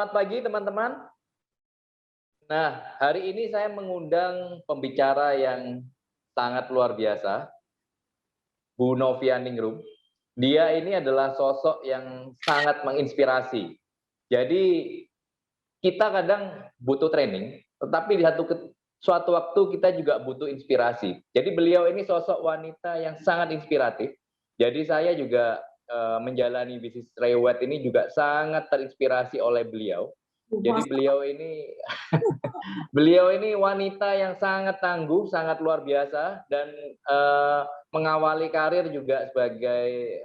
Selamat pagi teman-teman. Nah, hari ini saya mengundang pembicara yang sangat luar biasa, Bu Novia Ningrum. Dia ini adalah sosok yang sangat menginspirasi. Jadi kita kadang butuh training, tetapi di suatu waktu kita juga butuh inspirasi. Jadi beliau ini sosok wanita yang sangat inspiratif. Jadi saya juga menjalani bisnis Rewet ini juga sangat terinspirasi oleh beliau. Jadi beliau ini wanita yang sangat tangguh, sangat luar biasa, dan mengawali karir juga sebagai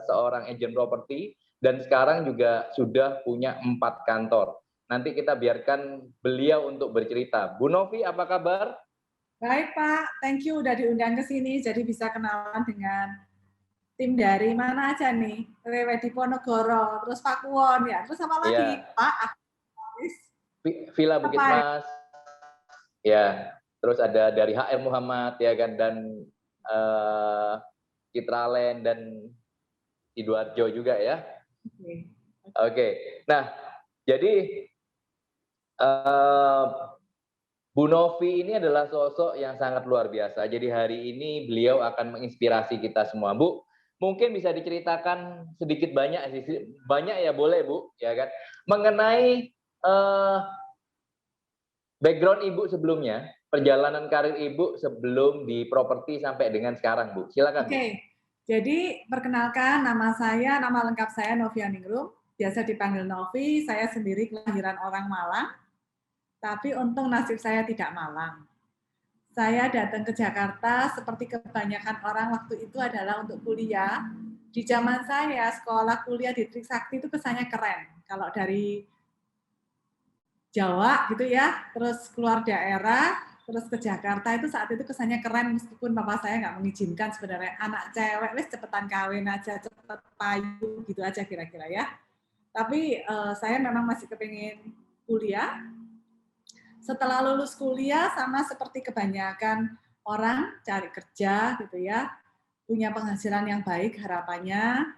seorang agent properti, dan sekarang juga sudah punya 4 kantor. Nanti kita biarkan beliau untuk bercerita. Bu Novi, apa kabar? Baik Pak, thank you udah diundang ke sini, jadi bisa kenalan dengan tim dari mana aja nih? Rewet Diponegoro, terus Pakuwon ya, terus apa lagi? Ya, Pak, Villa Bukit apa ya? Mas, ya, terus ada dari HR Muhammad ya kan, dan Citraland dan Sidoarjo juga ya. Oke. Nah, jadi Bu Novi ini adalah sosok yang sangat luar biasa. Jadi hari ini beliau akan menginspirasi kita semua. Bu, mungkin bisa diceritakan sedikit banyak sih, banyak ya boleh Bu, ya kan, mengenai background Ibu sebelumnya, perjalanan karir Ibu sebelum di properti sampai dengan sekarang, Bu. Silakan, Bu. Oke, jadi perkenalkan nama lengkap saya Novia Ningrum, biasa dipanggil Novi, saya sendiri kelahiran orang Malang, tapi untung nasib saya tidak Malang. Saya datang ke Jakarta seperti kebanyakan orang waktu itu adalah untuk kuliah. Di zaman saya, sekolah kuliah di Trisakti itu kesannya keren. Kalau dari Jawa gitu ya, terus keluar daerah, terus ke Jakarta itu saat itu kesannya keren meskipun bapak saya nggak mengizinkan sebenarnya anak cewek wes cepetan kawin aja, cepet payu gitu aja kira-kira ya. Tapi saya memang masih kepingin kuliah. Setelah lulus kuliah sama seperti kebanyakan orang cari kerja gitu ya, punya penghasilan yang baik harapannya,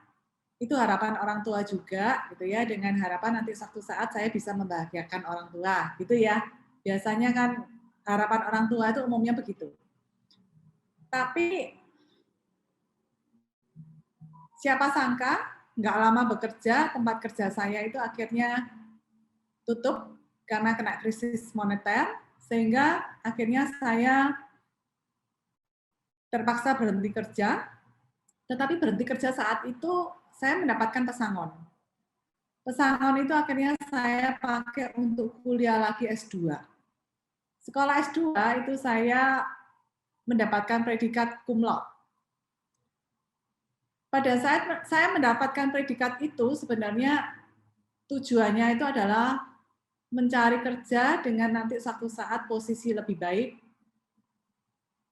itu harapan orang tua juga gitu ya, dengan harapan nanti suatu saat saya bisa membahagiakan orang tua gitu ya. Biasanya kan harapan orang tua itu umumnya begitu. Tapi siapa sangka nggak lama bekerja, tempat kerja saya itu akhirnya tutup karena kena krisis moneter, sehingga akhirnya saya terpaksa berhenti kerja. Tetapi berhenti kerja saat itu saya mendapatkan pesangon. Pesangon itu akhirnya saya pakai untuk kuliah lagi S2. Sekolah S2 itu saya mendapatkan predikat cum laude. Pada saat saya mendapatkan predikat itu sebenarnya tujuannya itu adalah mencari kerja dengan nanti suatu saat posisi lebih baik,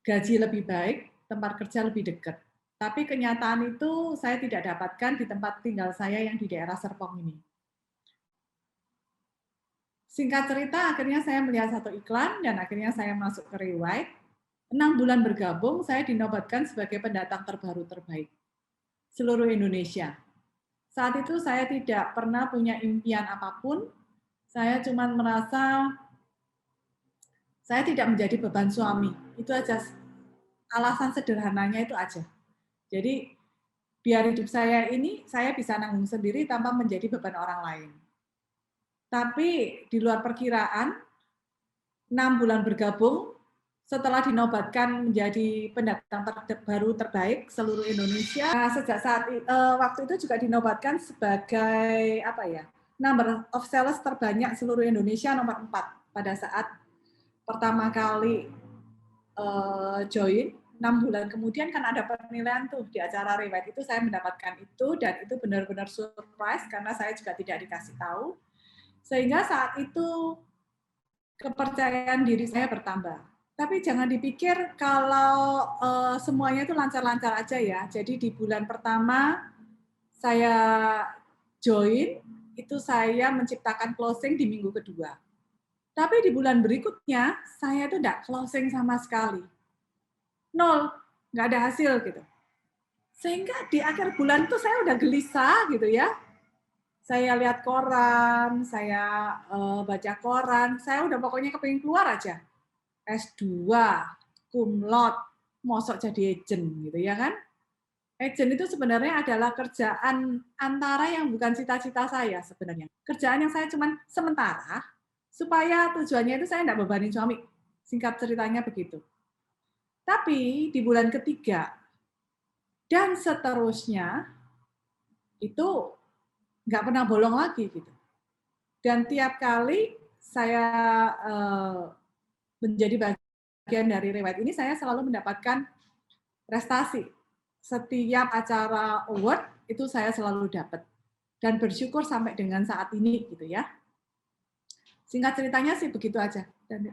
gaji lebih baik, tempat kerja lebih dekat. Tapi kenyataan itu saya tidak dapatkan di tempat tinggal saya yang di daerah Serpong ini. Singkat cerita, akhirnya saya melihat satu iklan dan akhirnya saya masuk ke Rewide. 6 bulan bergabung, saya dinobatkan sebagai pendatang terbaru terbaik seluruh Indonesia. Saat itu saya tidak pernah punya impian apapun, saya cuma merasa saya tidak menjadi beban suami. Itu aja, alasan sederhananya itu aja. Jadi biar hidup saya ini saya bisa nanggung sendiri tanpa menjadi beban orang lain. Tapi di luar perkiraan, 6 bulan bergabung, setelah dinobatkan menjadi pendatang terbaru terbaik seluruh Indonesia, sejak saat waktu itu juga dinobatkan sebagai apa ya, number of sales terbanyak seluruh Indonesia nomor 4 pada saat pertama kali join. 6 bulan kemudian kan ada penilaian tuh di acara Rewet itu, saya mendapatkan itu dan itu benar-benar surprise karena saya juga tidak dikasih tahu, sehingga saat itu kepercayaan diri saya bertambah. Tapi jangan dipikir kalau semuanya itu lancar-lancar aja ya. Jadi di bulan pertama saya join, itu saya menciptakan closing di minggu kedua. Tapi di bulan berikutnya, saya itu tidak closing sama sekali. 0, nggak ada hasil gitu. Sehingga di akhir bulan itu saya udah gelisah gitu ya. Saya lihat koran, saya baca koran, saya udah pokoknya kepingin keluar aja. S2, cum laude, mosok jadi agent gitu ya kan. Agent itu sebenarnya adalah kerjaan antara yang bukan cita-cita saya sebenarnya. Kerjaan yang saya cuman sementara, supaya tujuannya itu saya enggak bebanin suami. Singkat ceritanya begitu. Tapi di bulan ketiga dan seterusnya, itu nggak pernah bolong lagi gitu. Dan tiap kali saya menjadi bagian dari riwayat ini, saya selalu mendapatkan prestasi. Setiap acara award itu saya selalu dapat dan bersyukur sampai dengan saat ini gitu ya. Singkat ceritanya sih begitu aja. Dan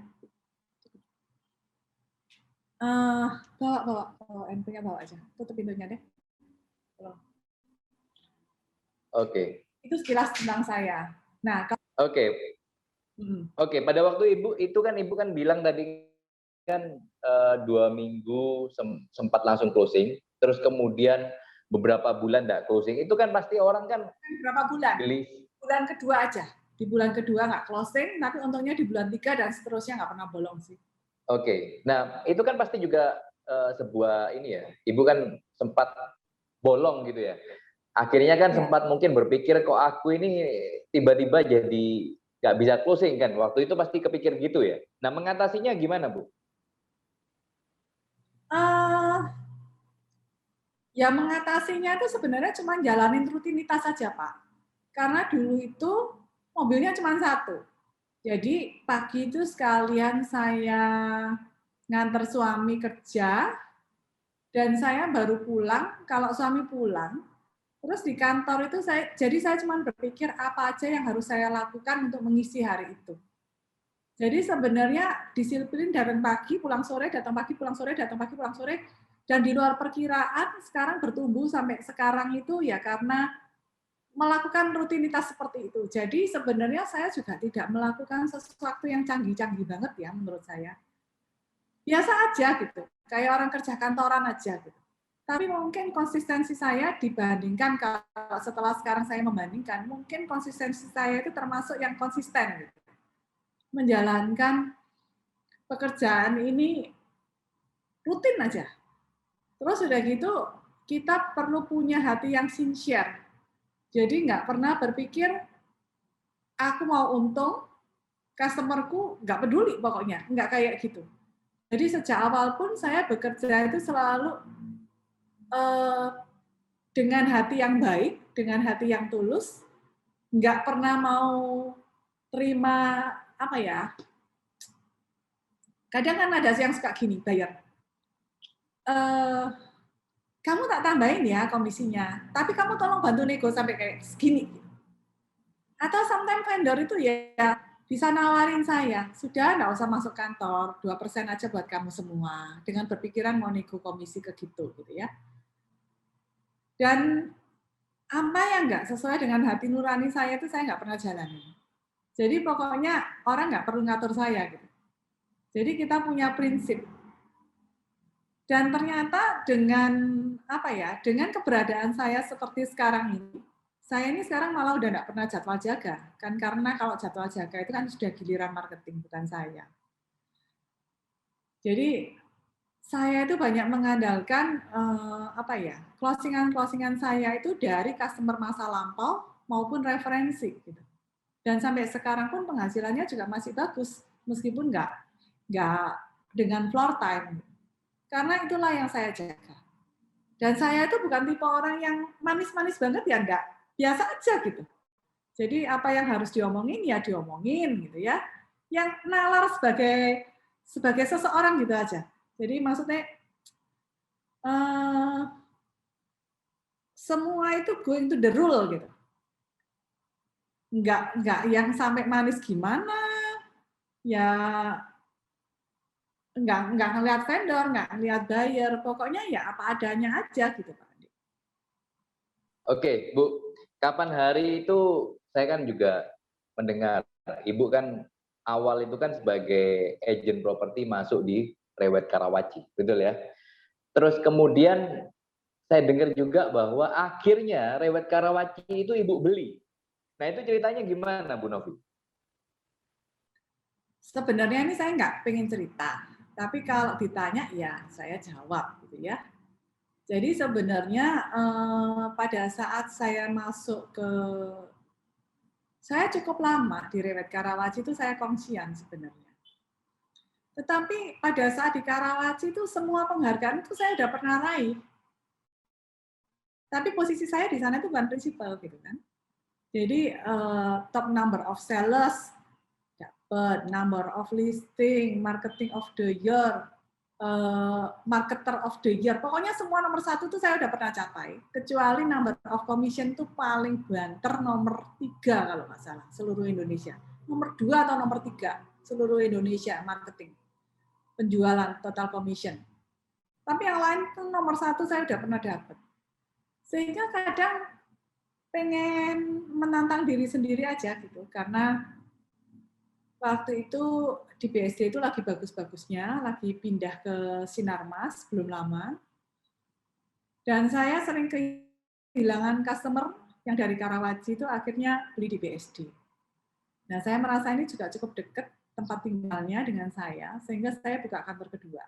bawa MP-nya bawa aja. Tutup pintunya deh. Oke. Itu sekilas tentang saya. Nah, Oke. Oke, pada waktu Ibu itu kan Ibu kan bilang tadi kan 2 minggu sempat langsung closing, terus kemudian beberapa bulan enggak closing. Itu kan pasti orang kan berapa bulan? beli. Bulan kedua aja. Di bulan kedua nggak closing, tapi untungnya di bulan 3 dan seterusnya nggak pernah bolong sih. Oke. Nah, itu kan pasti juga sebuah ini ya, Ibu kan sempat bolong gitu ya. Akhirnya kan sempat mungkin berpikir kok aku ini tiba-tiba jadi nggak bisa closing kan. Waktu itu pasti kepikir gitu ya. Nah, mengatasinya gimana, Bu? Ya mengatasinya itu sebenarnya cuma jalanin rutinitas saja, Pak. Karena dulu itu mobilnya cuma satu. Jadi pagi itu sekalian saya nganter suami kerja, dan saya baru pulang, kalau suami pulang, terus di kantor itu saya cuma berpikir apa aja yang harus saya lakukan untuk mengisi hari itu. Jadi sebenarnya disiplin datang pagi, pulang sore, datang pagi, pulang sore, datang pagi, pulang sore, dan di luar perkiraan sekarang bertumbuh sampai sekarang itu ya karena melakukan rutinitas seperti itu. Jadi sebenarnya saya juga tidak melakukan sesuatu yang canggih-canggih banget ya menurut saya. Biasa aja gitu, kayak orang kerja kantoran aja gitu. Tapi mungkin konsistensi saya dibandingkan kalau setelah sekarang saya membandingkan, mungkin konsistensi saya itu termasuk yang konsisten gitu. Menjalankan pekerjaan ini rutin aja. Terus udah gitu, kita perlu punya hati yang sincere. Jadi nggak pernah berpikir, aku mau untung, customerku nggak peduli pokoknya, nggak kayak gitu. Jadi sejak awal pun saya bekerja itu selalu dengan hati yang baik, dengan hati yang tulus, nggak pernah mau terima apa ya. Kadang kan ada yang suka gini bayar. Kamu tak tambahin ya komisinya, tapi kamu tolong bantu nego sampai kayak segini. Atau sometimes vendor itu ya bisa nawarin saya, sudah nggak usah masuk kantor, 2% aja buat kamu semua, dengan berpikiran mau nego komisi ke gitu ya. Dan apa yang nggak sesuai dengan hati nurani saya itu saya nggak pernah jalani. Jadi pokoknya orang nggak perlu ngatur saya gitu. Jadi kita punya prinsip. Dan ternyata dengan apa ya, dengan keberadaan saya seperti sekarang ini, saya ini sekarang malah udah nggak pernah jadwal jaga, kan karena kalau jadwal jaga itu kan sudah giliran marketing bukan saya. Jadi saya itu banyak mengandalkan apa ya, closingan saya itu dari customer masa lampau maupun referensi gitu. Dan sampai sekarang pun penghasilannya juga masih bagus meskipun nggak dengan floor time. Karena itulah yang saya jaga. Dan saya itu bukan tipe orang yang manis-manis banget ya enggak. Biasa aja gitu. Jadi apa yang harus diomongin ya diomongin gitu ya. Yang nalar sebagai seseorang gitu aja. Jadi maksudnya semua itu going to the rule gitu. Enggak yang sampai manis gimana. Ya enggak ngelihat vendor, enggak ngelihat buyer, pokoknya ya apa adanya aja gitu Pak. Oke, Bu. Kapan hari itu saya kan juga mendengar Ibu kan awal itu kan sebagai agent properti masuk di Rewet Karawaci, betul ya? Terus kemudian saya dengar juga bahwa akhirnya Rewet Karawaci itu Ibu beli. Nah itu ceritanya gimana Bu Novi? Sebenarnya ini saya nggak pengen cerita, tapi kalau ditanya ya saya jawab gitu ya. Jadi sebenarnya pada saat saya masuk ke, saya cukup lama di Riwayat Karawaci itu saya kongsian sebenarnya. Tetapi pada saat di Karawaci itu semua penghargaan itu saya udah pernah raih. Tapi posisi saya di sana itu bukan prinsipal gitu kan. Jadi top number of sellers dapat, number of listing, marketing of the year, marketer of the year. Pokoknya semua nomor 1 itu saya udah pernah capai. Kecuali number of commission itu paling banter nomor 3 kalau nggak salah seluruh Indonesia. Nomor 2 atau nomor 3 seluruh Indonesia marketing. Penjualan total commission. Tapi yang lain itu nomor 1 saya udah pernah dapat. Sehingga kadang pengen menantang diri sendiri aja gitu, karena waktu itu di BSD itu lagi bagus-bagusnya, lagi pindah ke Sinarmas belum lama, dan saya sering kehilangan customer yang dari Karawaci itu akhirnya beli di BSD. Nah, saya merasa ini juga cukup dekat tempat tinggalnya dengan saya, sehingga saya buka kantor kedua.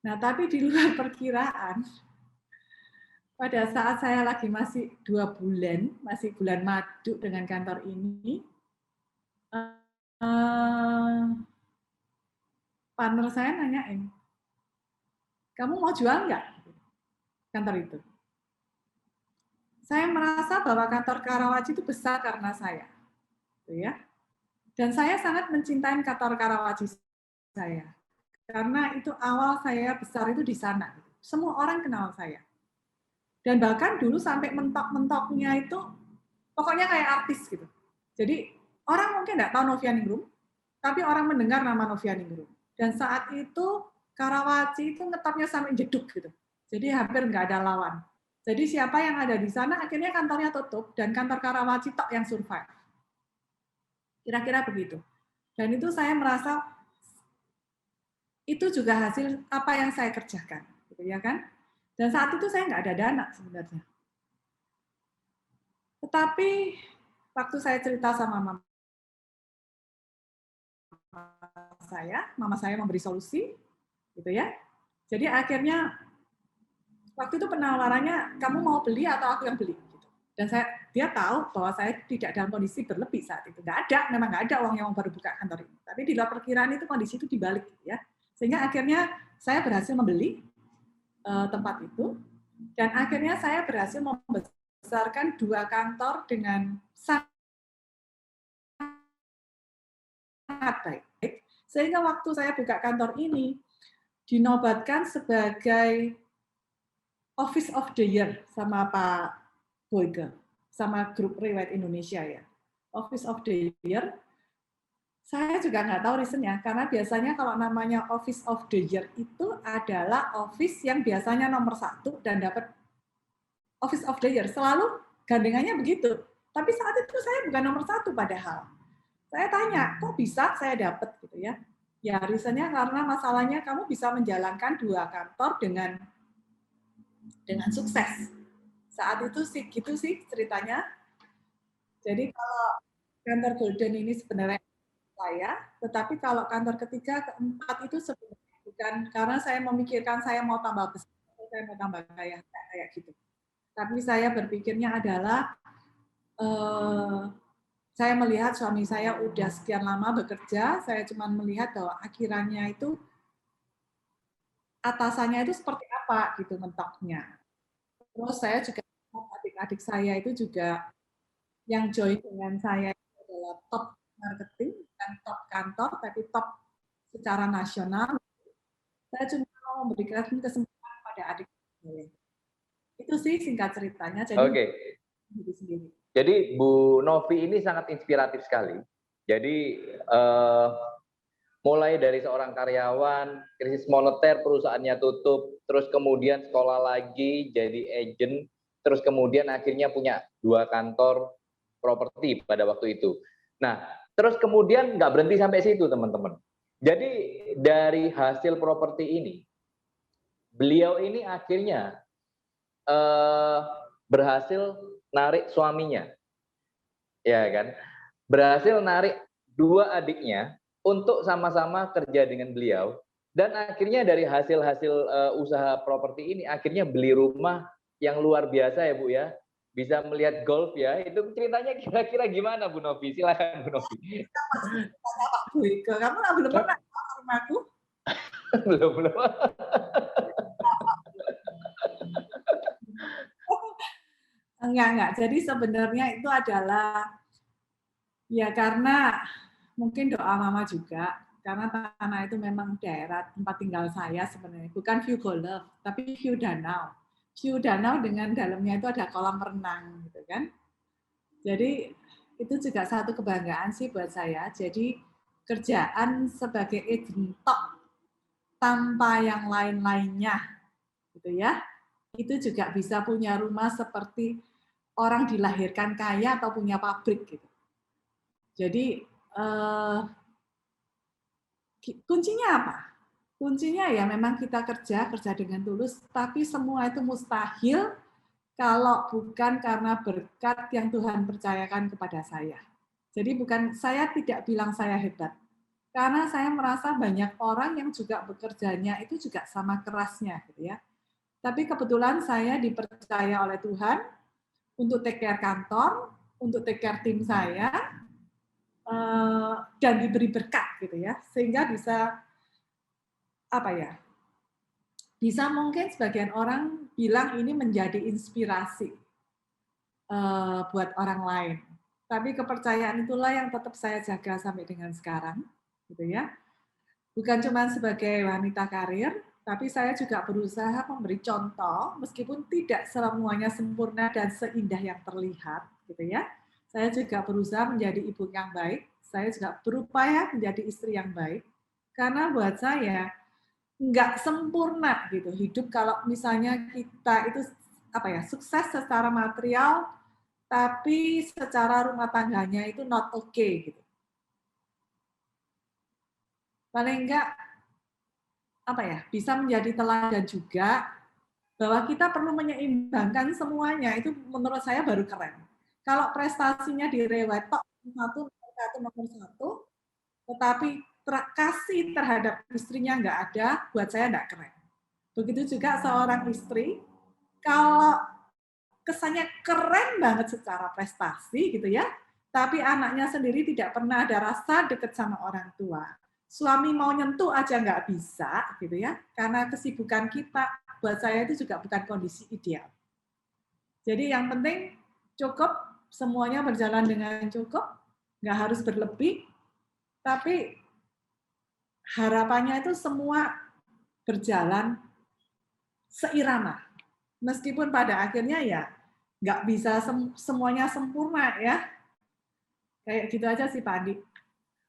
Nah, tapi di luar perkiraan, pada saat saya lagi masih 2 bulan, masih bulan madu dengan kantor ini, partner saya nanyain, kamu mau jual nggak kantor itu? Saya merasa bahwa kantor Karawaci itu besar karena saya, gitu ya. Dan saya sangat mencintai kantor Karawaci saya, karena itu awal saya besar itu di sana. Semua orang kenal saya. Dan bahkan dulu sampai mentok-mentoknya itu, pokoknya kayak artis gitu. Jadi orang mungkin nggak tahu Novianingrum, tapi orang mendengar nama Novianingrum. Dan saat itu Karawaci itu ngetopnya sampai jeduk gitu. Jadi hampir nggak ada lawan. Jadi siapa yang ada di sana akhirnya kantornya tutup dan kantor Karawaci tok yang survive. Kira-kira begitu. Dan itu saya merasa itu juga hasil apa yang saya kerjakan, gitu ya kan? Dan saat itu saya nggak ada dana sebenarnya. Tetapi waktu saya cerita sama mama saya memberi solusi, gitu ya. Jadi akhirnya waktu itu penawarannya, kamu mau beli atau aku yang beli? Gitu. Dan dia tahu bahwa saya tidak dalam kondisi berlebih saat itu. Nggak ada, memang nggak ada uang yang baru buka kantor ini. Tapi di luar perkiraan itu kondisi itu dibalik. Gitu ya. Sehingga akhirnya saya berhasil membeli tempat itu. Dan akhirnya saya berhasil membesarkan 2 kantor dengan sangat baik. Sehingga waktu saya buka kantor ini, dinobatkan sebagai Office of the Year sama Pak Boyke, sama grup Riwayat Indonesia ya. Office of the Year, saya juga nggak tahu reasonnya, karena biasanya kalau namanya Office of the Year itu adalah office yang biasanya nomor 1 dan dapat Office of the Year. Selalu gandengannya begitu. Tapi saat itu saya bukan nomor 1 padahal. Saya tanya, kok bisa saya dapat gitu ya? Ya reasonnya karena masalahnya kamu bisa menjalankan 2 kantor dengan sukses. Saat itu sih gitu sih ceritanya. Jadi kalau kantor Golden ini sebenarnya saya, tetapi kalau kantor ketiga, keempat itu sebenarnya bukan karena saya memikirkan saya mau tambah besar, saya mau tambah kaya kayak gitu. Tapi saya berpikirnya adalah saya melihat suami saya udah sekian lama bekerja, saya cuma melihat bahwa akhirannya itu atasannya itu seperti apa gitu mentoknya. Terus saya juga adik-adik saya itu juga yang join dengan saya adalah top marketing dan top kantor, tapi top secara nasional. Saya cuma mau memberikan kesempatan pada adik saya. Itu sih singkat ceritanya. Jadi Oke. sendiri. Jadi Bu Novi ini sangat inspiratif sekali. Jadi mulai dari seorang karyawan, krisis moneter, perusahaannya tutup, terus kemudian sekolah lagi jadi agent, terus kemudian akhirnya punya 2 kantor properti pada waktu itu. Nah, terus kemudian nggak berhenti sampai situ teman-teman. Jadi dari hasil properti ini, beliau ini akhirnya berhasil narik suaminya. ya kan? Berhasil narik dua adiknya untuk sama-sama kerja dengan beliau dan akhirnya dari hasil-hasil usaha properti ini akhirnya beli rumah yang luar biasa ya Bu ya. Bisa melihat golf ya. Itu ceritanya kira-kira gimana Bu Novi? Silakan Bu Novi. Tanya Pak Boyke, kamu belum pernah ke rumahku? Belum belum. Enggak. Jadi sebenarnya itu adalah ya karena mungkin doa mama juga, karena tanah itu memang daerah tempat tinggal saya sebenarnya, bukan view golf, tapi view danau. View danau dengan dalamnya itu ada kolam renang gitu kan. Jadi itu juga satu kebanggaan sih buat saya. Jadi kerjaan sebagai agent top tanpa yang lain-lainnya gitu ya. Itu juga bisa punya rumah seperti orang dilahirkan kaya atau punya pabrik gitu. Jadi kuncinya apa? Kuncinya ya memang kita kerja dengan tulus, tapi semua itu mustahil kalau bukan karena berkat yang Tuhan percayakan kepada saya. Jadi bukan, saya tidak bilang saya hebat, karena saya merasa banyak orang yang juga bekerjanya itu juga sama kerasnya gitu ya. Tapi kebetulan saya dipercaya oleh Tuhan untuk take care kantor, untuk take care tim saya, dan diberi berkat gitu ya, sehingga bisa apa ya? Bisa mungkin sebagian orang bilang ini menjadi inspirasi buat orang lain. Tapi kepercayaan itulah yang tetap saya jaga sampai dengan sekarang, gitu ya. Bukan cuma sebagai wanita karir, tapi saya juga berusaha memberi contoh, meskipun tidak semuanya sempurna dan seindah yang terlihat, gitu ya. Saya juga berusaha menjadi ibu yang baik, saya juga berupaya menjadi istri yang baik, karena buat saya nggak sempurna gitu hidup kalau misalnya kita itu apa ya sukses secara material tapi secara rumah tangganya itu not okay gitu. Paling enggak apa ya bisa menjadi teladan juga bahwa kita perlu menyeimbangkan semuanya itu menurut saya baru keren. Kalau prestasinya direwet tok nomor satu, tetapi kasih terhadap istrinya nggak ada, buat saya nggak keren. Begitu juga seorang istri, kalau kesannya keren banget secara prestasi gitu ya, tapi anaknya sendiri tidak pernah ada rasa deket sama orang tua. Suami mau nyentuh aja nggak bisa gitu ya, karena kesibukan kita buat saya itu juga bukan kondisi ideal. Jadi yang penting cukup, semuanya berjalan dengan cukup, nggak harus berlebih, tapi harapannya itu semua berjalan seirama. Meskipun pada akhirnya ya nggak bisa semuanya sempurna ya. Kayak gitu aja sih Pak Andi.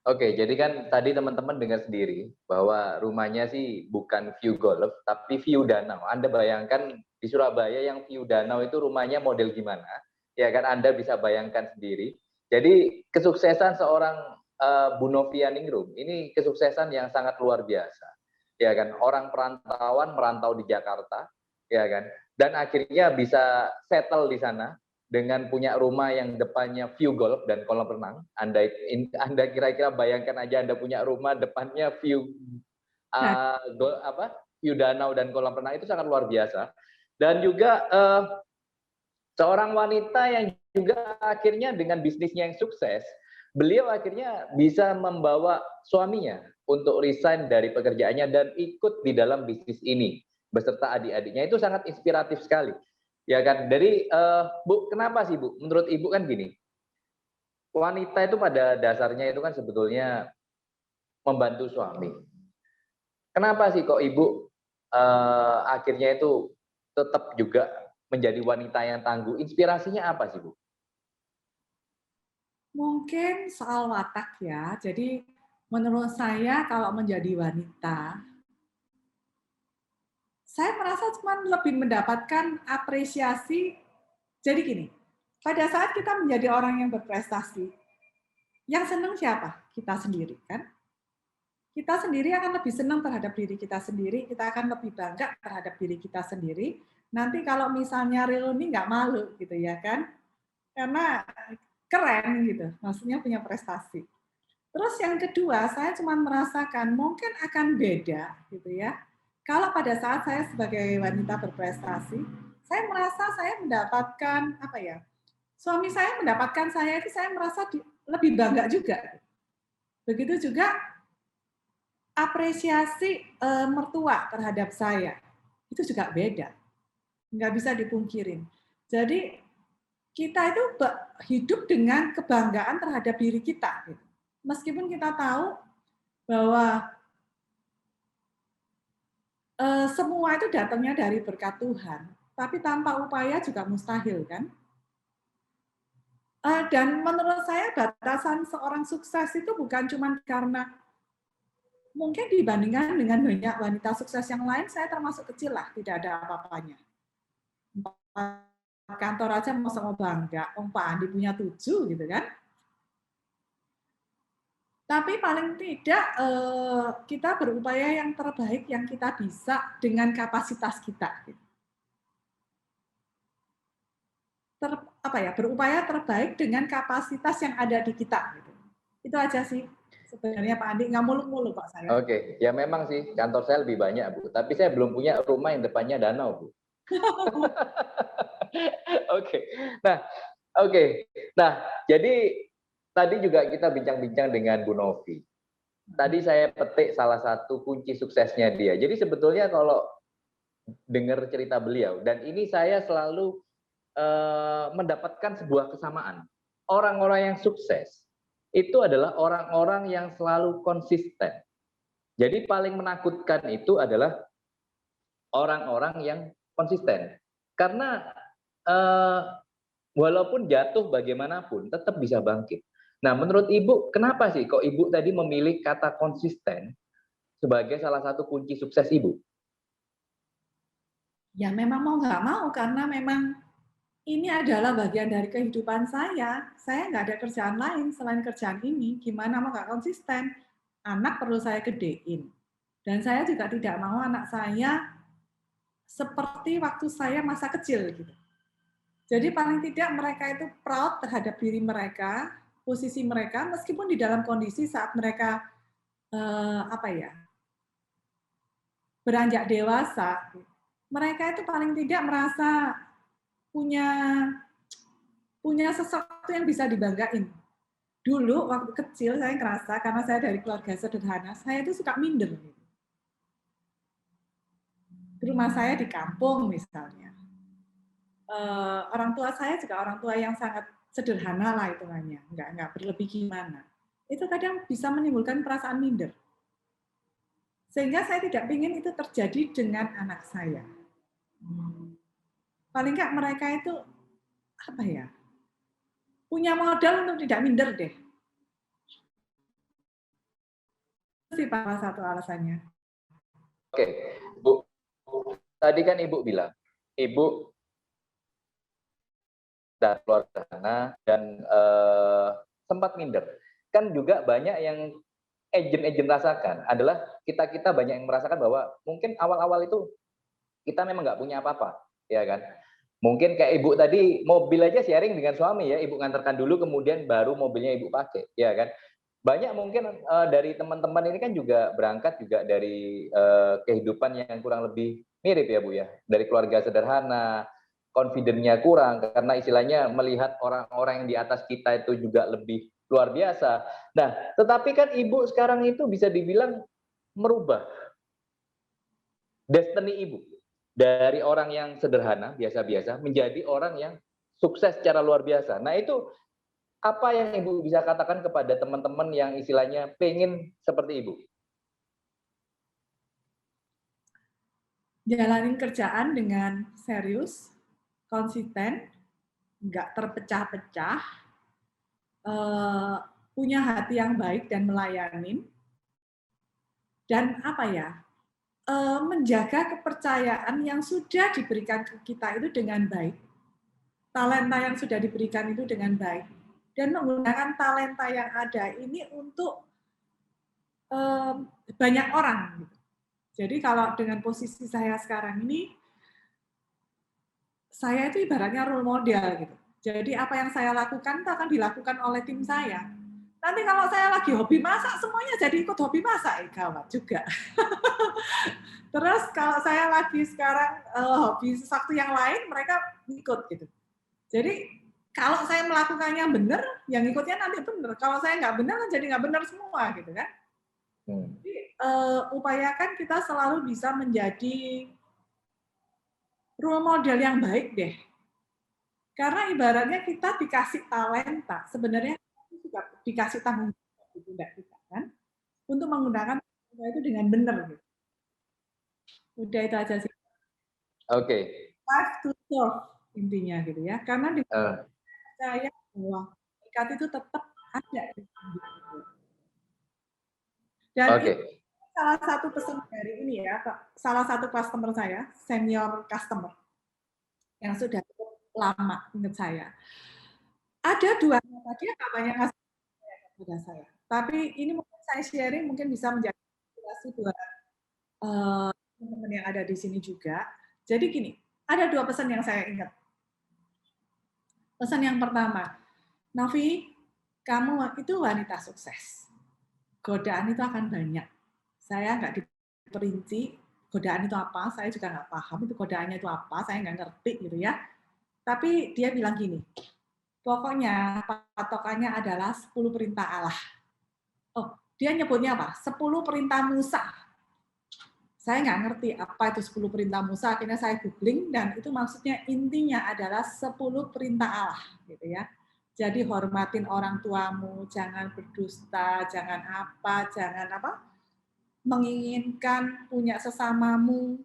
Oke, jadi kan tadi teman-teman dengar sendiri bahwa rumahnya sih bukan view golf, tapi view danau. Anda bayangkan di Surabaya yang view danau itu rumahnya model gimana? Ya kan Anda bisa bayangkan sendiri. Jadi kesuksesan seorang Bu Novia Ningrum ini kesuksesan yang sangat luar biasa. Ya kan, orang perantauan merantau di Jakarta, ya kan, dan akhirnya bisa settle di sana dengan punya rumah yang depannya view golf dan kolam renang. Anda kira-kira bayangkan aja Anda punya rumah depannya view Nah, view danau dan kolam renang itu sangat luar biasa. Dan juga seorang wanita yang juga akhirnya dengan bisnisnya yang sukses, beliau akhirnya bisa membawa suaminya untuk resign dari pekerjaannya dan ikut di dalam bisnis ini beserta adik-adiknya. Itu sangat inspiratif sekali. Ya kan, dari Bu, kenapa sih Bu? Menurut Ibu kan gini, wanita itu pada dasarnya itu kan sebetulnya membantu suami. Kenapa sih kok Ibu akhirnya itu tetap juga menjadi wanita yang tangguh? Inspirasinya apa sih Bu? mungkin soal watak ya. Jadi menurut saya kalau menjadi wanita, saya merasa cuma lebih mendapatkan apresiasi. Jadi gini, pada saat kita menjadi orang yang berprestasi, yang senang siapa? Kita sendiri kan? Kita sendiri akan lebih senang terhadap diri kita sendiri, kita akan lebih bangga terhadap diri kita sendiri. Nanti kalau misalnya reuni nggak malu gitu ya kan, karena keren gitu, maksudnya punya prestasi. Terus yang kedua, saya cuma merasakan mungkin akan beda gitu ya. Kalau pada saat saya sebagai wanita berprestasi, saya merasa saya mendapatkan apa ya? Suami saya mendapatkan saya itu saya merasa lebih bangga juga. Begitu juga apresiasi mertua terhadap saya itu juga beda, nggak bisa dipungkirin. Jadi kita itu hidup dengan kebanggaan terhadap diri kita, gitu. Meskipun kita tahu bahwa semua itu datangnya dari berkat Tuhan, tapi tanpa upaya juga mustahil kan? Dan menurut saya batasan seorang sukses itu bukan cuma karena mungkin dibandingkan dengan banyak wanita sukses yang lain, saya termasuk kecil lah, tidak ada apa-apanya. Kantor aja mau bangga, Pak Andi punya 7 gitu kan. Tapi paling tidak kita berupaya yang terbaik yang kita bisa dengan kapasitas kita. Berupaya terbaik dengan kapasitas yang ada di kita. Gitu. Itu aja sih sebenarnya Pak Andi, nggak muluk-muluk Pak saya. Oke, ya memang sih kantor saya lebih banyak Bu, tapi saya belum punya rumah yang depannya danau Bu. Oke, nah jadi tadi juga kita bincang-bincang dengan Bu Novi. Tadi saya petik salah satu kunci suksesnya dia. Jadi sebetulnya kalau dengar cerita beliau, dan ini saya selalu mendapatkan sebuah kesamaan. Orang-orang yang sukses itu adalah orang-orang yang selalu konsisten. Jadi paling menakutkan itu adalah orang-orang yang konsisten. Karena walaupun jatuh bagaimanapun tetap bisa bangkit. Nah, menurut Ibu, kenapa sih kok Ibu tadi memilih kata konsisten sebagai salah satu kunci sukses Ibu? Ya memang mau nggak mau, karena memang ini adalah bagian dari kehidupan saya. Saya nggak ada kerjaan lain selain kerjaan ini. Gimana mau nggak konsisten? Anak perlu saya gedein. Dan saya juga tidak mau anak saya seperti waktu saya masa kecil gitu. Jadi paling tidak mereka itu proud terhadap diri mereka, posisi mereka, meskipun di dalam kondisi saat mereka beranjak dewasa, mereka itu paling tidak merasa punya sesuatu yang bisa dibanggain. Dulu waktu kecil saya ngerasa karena saya dari keluarga sederhana, saya itu suka minder. Di rumah saya di kampung misalnya, orang tua saya juga orang tua yang sangat sederhana lah hitungannya, nggak berlebih gimana. Itu kadang bisa menimbulkan perasaan minder. Sehingga saya tidak ingin itu terjadi dengan anak saya. Paling nggak mereka itu punya modal untuk tidak minder deh. Itu sih salah satu alasannya. Oke, Bu. Tadi kan Ibu bilang, Ibu dari keluarga sederhana dan sempat minder. Kan juga banyak yang agent rasakan adalah kita banyak yang merasakan bahwa mungkin awal-awal itu kita memang nggak punya apa-apa, ya kan? Mungkin kayak Ibu tadi mobil aja sharing dengan suami ya, Ibu nganterkan dulu kemudian baru mobilnya Ibu pakai, ya kan? Banyak mungkin dari teman-teman ini kan juga berangkat juga dari kehidupan yang kurang lebih mirip ya Bu ya, dari keluarga sederhana, confident-nya kurang karena istilahnya melihat orang-orang yang di atas kita itu juga lebih luar biasa. Nah, tetapi kan Ibu sekarang itu bisa dibilang merubah destiny Ibu dari orang yang sederhana, biasa-biasa, menjadi orang yang sukses secara luar biasa. Nah, itu apa yang Ibu bisa katakan kepada teman-teman yang istilahnya pengen seperti Ibu? Jalanin kerjaan dengan serius, konsisten, nggak terpecah-pecah, punya hati yang baik dan melayanin, dan menjaga kepercayaan yang sudah diberikan ke kita itu dengan baik, talenta yang sudah diberikan itu dengan baik, dan menggunakan talenta yang ada ini untuk banyak orang. Jadi kalau dengan posisi saya sekarang ini, saya itu ibaratnya role model gitu. Jadi apa yang saya lakukan itu akan dilakukan oleh tim saya. Nanti kalau saya lagi hobi masak, semuanya jadi ikut hobi masak, gawat juga. Terus kalau saya lagi sekarang hobi sesuatu yang lain, mereka ikut gitu. Jadi kalau saya melakukannya benar, yang ikutnya nanti benar. Kalau saya nggak benar, jadi nggak benar semua gitu kan. Jadi upayakan kita selalu bisa menjadi role model yang baik deh. Karena ibaratnya kita dikasih talenta, sebenarnya kita juga dikasih tanggung jawab di pundak kita kan, untuk menggunakan talenta itu dengan benar. Gitu. Udah itu aja sih. Oke. Life to serve intinya gitu ya. Karena di Uh, saya bahwa ikat itu tetap ada di hidup itu. Dan Oke. itu salah satu pesan dari ini ya, salah satu customer saya, senior customer yang sudah cukup lama ingat saya. Ada dua kata dia nggak banyak ngasih kepada saya. Tapi ini mungkin saya sharing mungkin bisa menjadi inspirasi buat teman-teman yang ada di sini juga. Jadi gini, ada dua pesan yang saya ingat. Pesan yang pertama, Novi, kamu itu wanita sukses. Godaan itu akan banyak. Saya nggak diperinci godaan itu apa, saya juga nggak paham itu godaannya itu apa, saya nggak ngerti gitu ya. Tapi dia bilang gini, pokoknya patokannya adalah 10 perintah Allah. Oh, dia nyebutnya apa? 10 perintah Musa. Saya nggak ngerti apa itu 10 perintah Musa, akhirnya saya googling dan itu maksudnya intinya adalah 10 perintah Allah gitu ya. Jadi hormatin orang tuamu, jangan berdusta, jangan menginginkan punya sesamamu,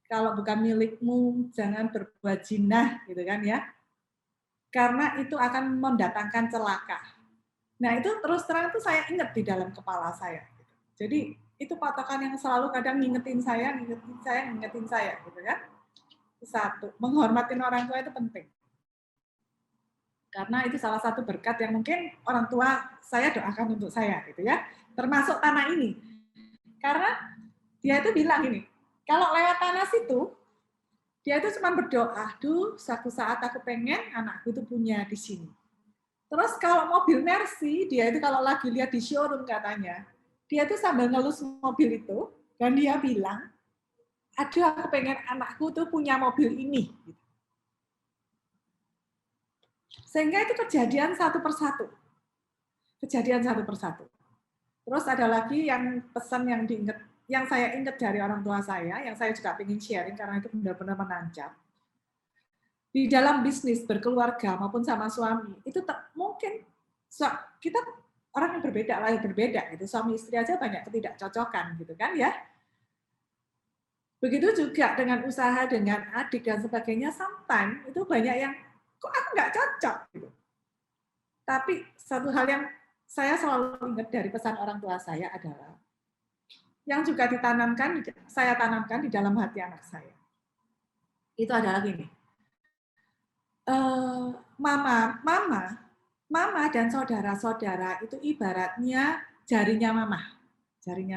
kalau bukan milikmu jangan berbuat jinah gitu kan ya. Karena itu akan mendatangkan celaka. Nah, itu terus terang itu saya ingat di dalam kepala saya gitu. Jadi itu patokan yang selalu kadang ngingetin saya gitu kan. Satu, menghormatin orang tua itu penting. Karena itu salah satu berkat yang mungkin orang tua saya doakan untuk saya gitu ya. Termasuk tanah ini. Karena dia itu bilang gini, kalau lewat tanah situ, dia itu cuma berdoa, duh, suatu saat aku pengen anakku itu punya di sini. Terus kalau mobil Mercy, dia itu kalau lagi lihat di showroom katanya, dia itu sambil ngelus mobil itu, dan dia bilang, aduh aku pengen anakku tuh punya mobil ini. Sehingga itu kejadian satu persatu. Kejadian satu persatu. Terus ada lagi yang pesan yang saya ingat dari orang tua saya, yang saya juga ingin sharing karena itu benar-benar menancap. Di dalam bisnis, berkeluarga maupun sama suami, itu mungkin kita orang yang berbeda, lahir berbeda gitu. Suami istri aja banyak ketidakcocokan gitu kan ya. Begitu juga dengan usaha, dengan adik dan sebagainya, sometimes itu banyak yang kok aku nggak cocok gitu. Tapi satu hal yang saya selalu ingat dari pesan orang tua saya adalah yang juga saya tanamkan di dalam hati anak saya. Itu adalah gini. Mama dan saudara-saudara itu ibaratnya jarinya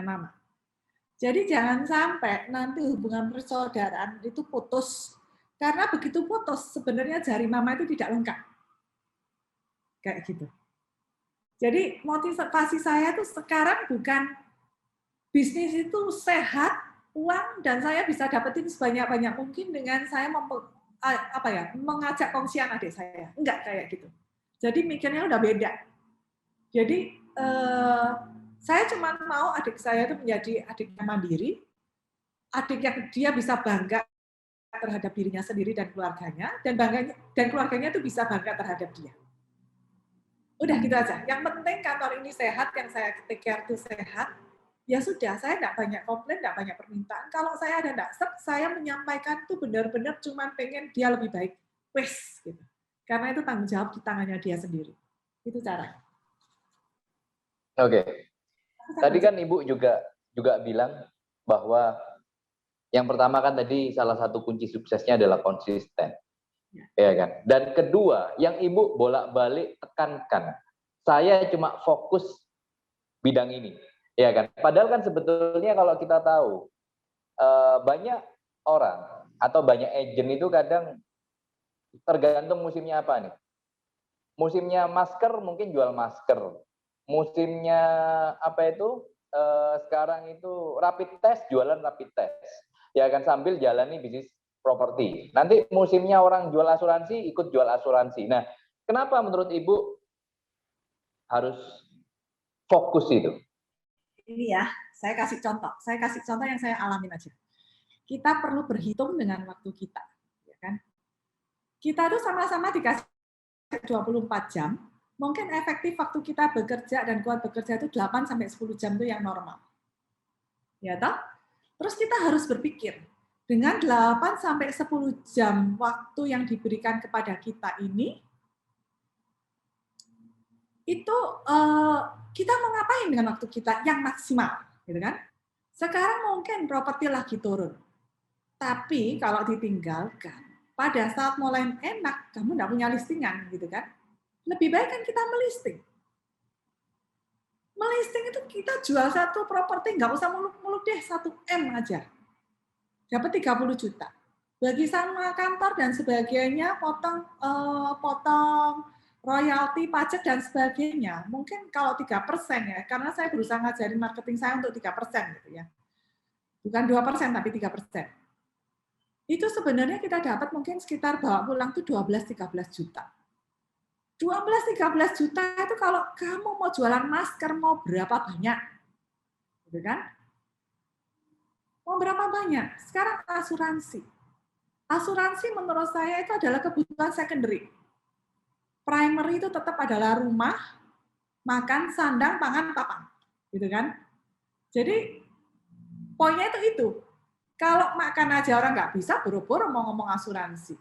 mama. Jadi jangan sampai nanti hubungan persaudaraan itu putus. Karena begitu putus, sebenarnya jari mama itu tidak lengkap. Kayak gitu. Jadi motivasi saya itu sekarang bukan bisnis itu sehat, uang, dan saya bisa dapetin sebanyak-banyak mungkin dengan saya mengajak kongsian adik saya. Enggak kayak gitu. Jadi mikirnya udah beda. Jadi saya cuma mau adik saya itu menjadi adik yang mandiri, adik yang dia bisa bangga terhadap dirinya sendiri dan keluarganya, dan keluarganya itu bisa bangga terhadap dia. Udah gitu aja. Yang penting kantor ini sehat, yang saya take care itu sehat. Ya sudah, saya nggak banyak komplain, nggak banyak permintaan. Kalau saya ada nggak saya menyampaikan itu benar-benar cuma pengen dia lebih baik. Wes, gitu. Karena itu tanggung jawab di tangannya dia sendiri. Itu cara. Oke. Tadi kan Ibu juga bilang bahwa yang pertama kan tadi salah satu kunci suksesnya adalah konsisten. Ya kan? Dan kedua, yang Ibu bolak-balik tekankan, saya cuma fokus bidang ini. Ya kan? Padahal kan sebetulnya kalau kita tahu banyak orang atau banyak agent itu kadang tergantung musimnya apa nih. Musimnya masker mungkin jual masker. Musimnya apa itu? Sekarang itu rapid test, jualan rapid test. Ya kan sambil jalani bisnis properti. Nanti musimnya orang jual asuransi, ikut jual asuransi. Nah, kenapa menurut Ibu harus fokus itu? Ini ya, saya kasih contoh. Saya kasih contoh yang saya alamin aja. Kita perlu berhitung dengan waktu kita, ya kan? Kita tuh sama-sama dikasih 24 jam, mungkin efektif waktu kita bekerja dan kuat bekerja itu 8 sampai 10 jam itu yang normal. Ya toh? Terus kita harus berpikir, dengan 8 sampai 10 jam waktu yang diberikan kepada kita ini, itu kita mau ngapain dengan waktu kita yang maksimal, gitu kan? Sekarang mungkin properti lagi turun, tapi kalau ditinggalkan, pada saat mulai enak, kamu nggak punya listingan, gitu kan? Lebih baik kan kita melisting. Melisting itu kita jual satu properti, nggak usah muluk-muluk deh, 1 M aja. Dapat 30 juta. Bagi sama kantor dan sebagainya, potong royalti, pajak, dan sebagainya. Mungkin kalau 3% ya, karena saya berusaha ngajarin marketing saya untuk 3% gitu ya. Bukan 2%, tapi 3%. Itu sebenarnya kita dapat mungkin sekitar bawa pulang tuh 12-13 juta. 12-13 juta itu kalau kamu mau jualan masker mau berapa banyak, gitu kan? Mau berapa banyak? Sekarang asuransi. Asuransi menurut saya itu adalah kebutuhan secondary. Primary itu tetap adalah rumah, makan, sandang, pangan, papan, gitu kan? Jadi poinnya itu. Kalau makan aja orang nggak bisa, boro-boro mau ngomong asuransi.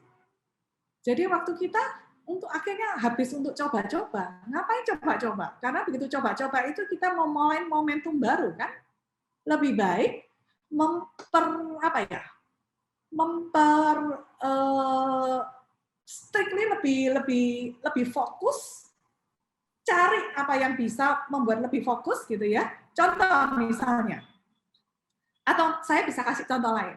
Jadi waktu kita untuk akhirnya habis untuk coba-coba. Ngapain coba-coba? Karena begitu coba-coba itu kita mau mulai momentum baru kan. Lebih baik strictly lebih fokus, cari apa yang bisa membuat lebih fokus gitu ya. Contoh misalnya, atau saya bisa kasih contoh lain.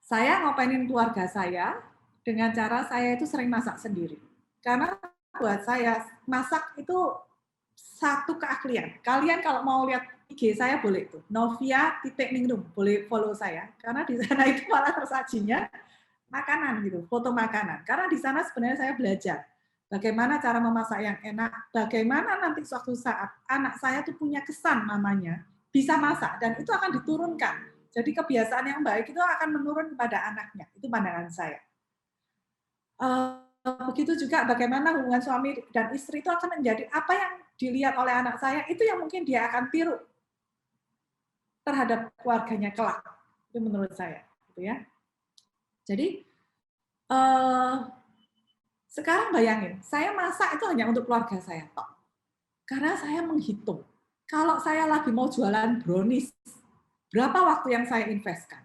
Saya ngopenin keluarga saya dengan cara saya itu sering masak sendiri. Karena buat saya masak itu satu keahlian. Kalian kalau mau lihat IG saya boleh tuh, Novia.ningrum, boleh follow saya. Karena di sana itu malah tersajinya makanan gitu, foto makanan. Karena di sana sebenarnya saya belajar bagaimana cara memasak yang enak, bagaimana nanti suatu saat anak saya tuh punya kesan namanya bisa masak dan itu akan diturunkan. Jadi kebiasaan yang baik itu akan menurun kepada anaknya. Itu pandangan saya. Begitu juga bagaimana hubungan suami dan istri itu akan menjadi apa yang dilihat oleh anak saya, itu yang mungkin dia akan tiru terhadap keluarganya kelak. Itu menurut saya. Gitu ya. Jadi, sekarang bayangin, saya masak itu hanya untuk keluarga saya tok. Karena saya menghitung, kalau saya lagi mau jualan brownies, berapa waktu yang saya investkan?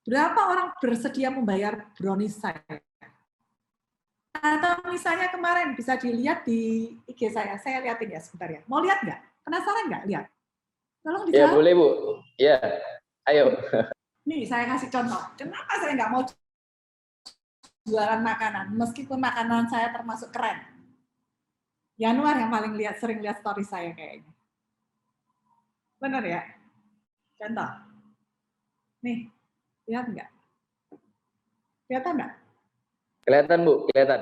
Berapa orang bersedia membayar brownies saya? Atau misalnya kemarin bisa dilihat di IG saya lihatin ya sebentar ya. Mau lihat nggak? Penasaran nggak? Lihat. Tolong dijawab. Ya boleh Bu. Ya, ayo. Nih saya kasih contoh. Kenapa saya nggak mau jualan makanan, meskipun makanan saya termasuk keren? Januar yang paling sering lihat story saya kayaknya. Benar ya? Contoh. Nih, lihat nggak? Kelihatan nggak? Kelihatan Bu, kelihatan.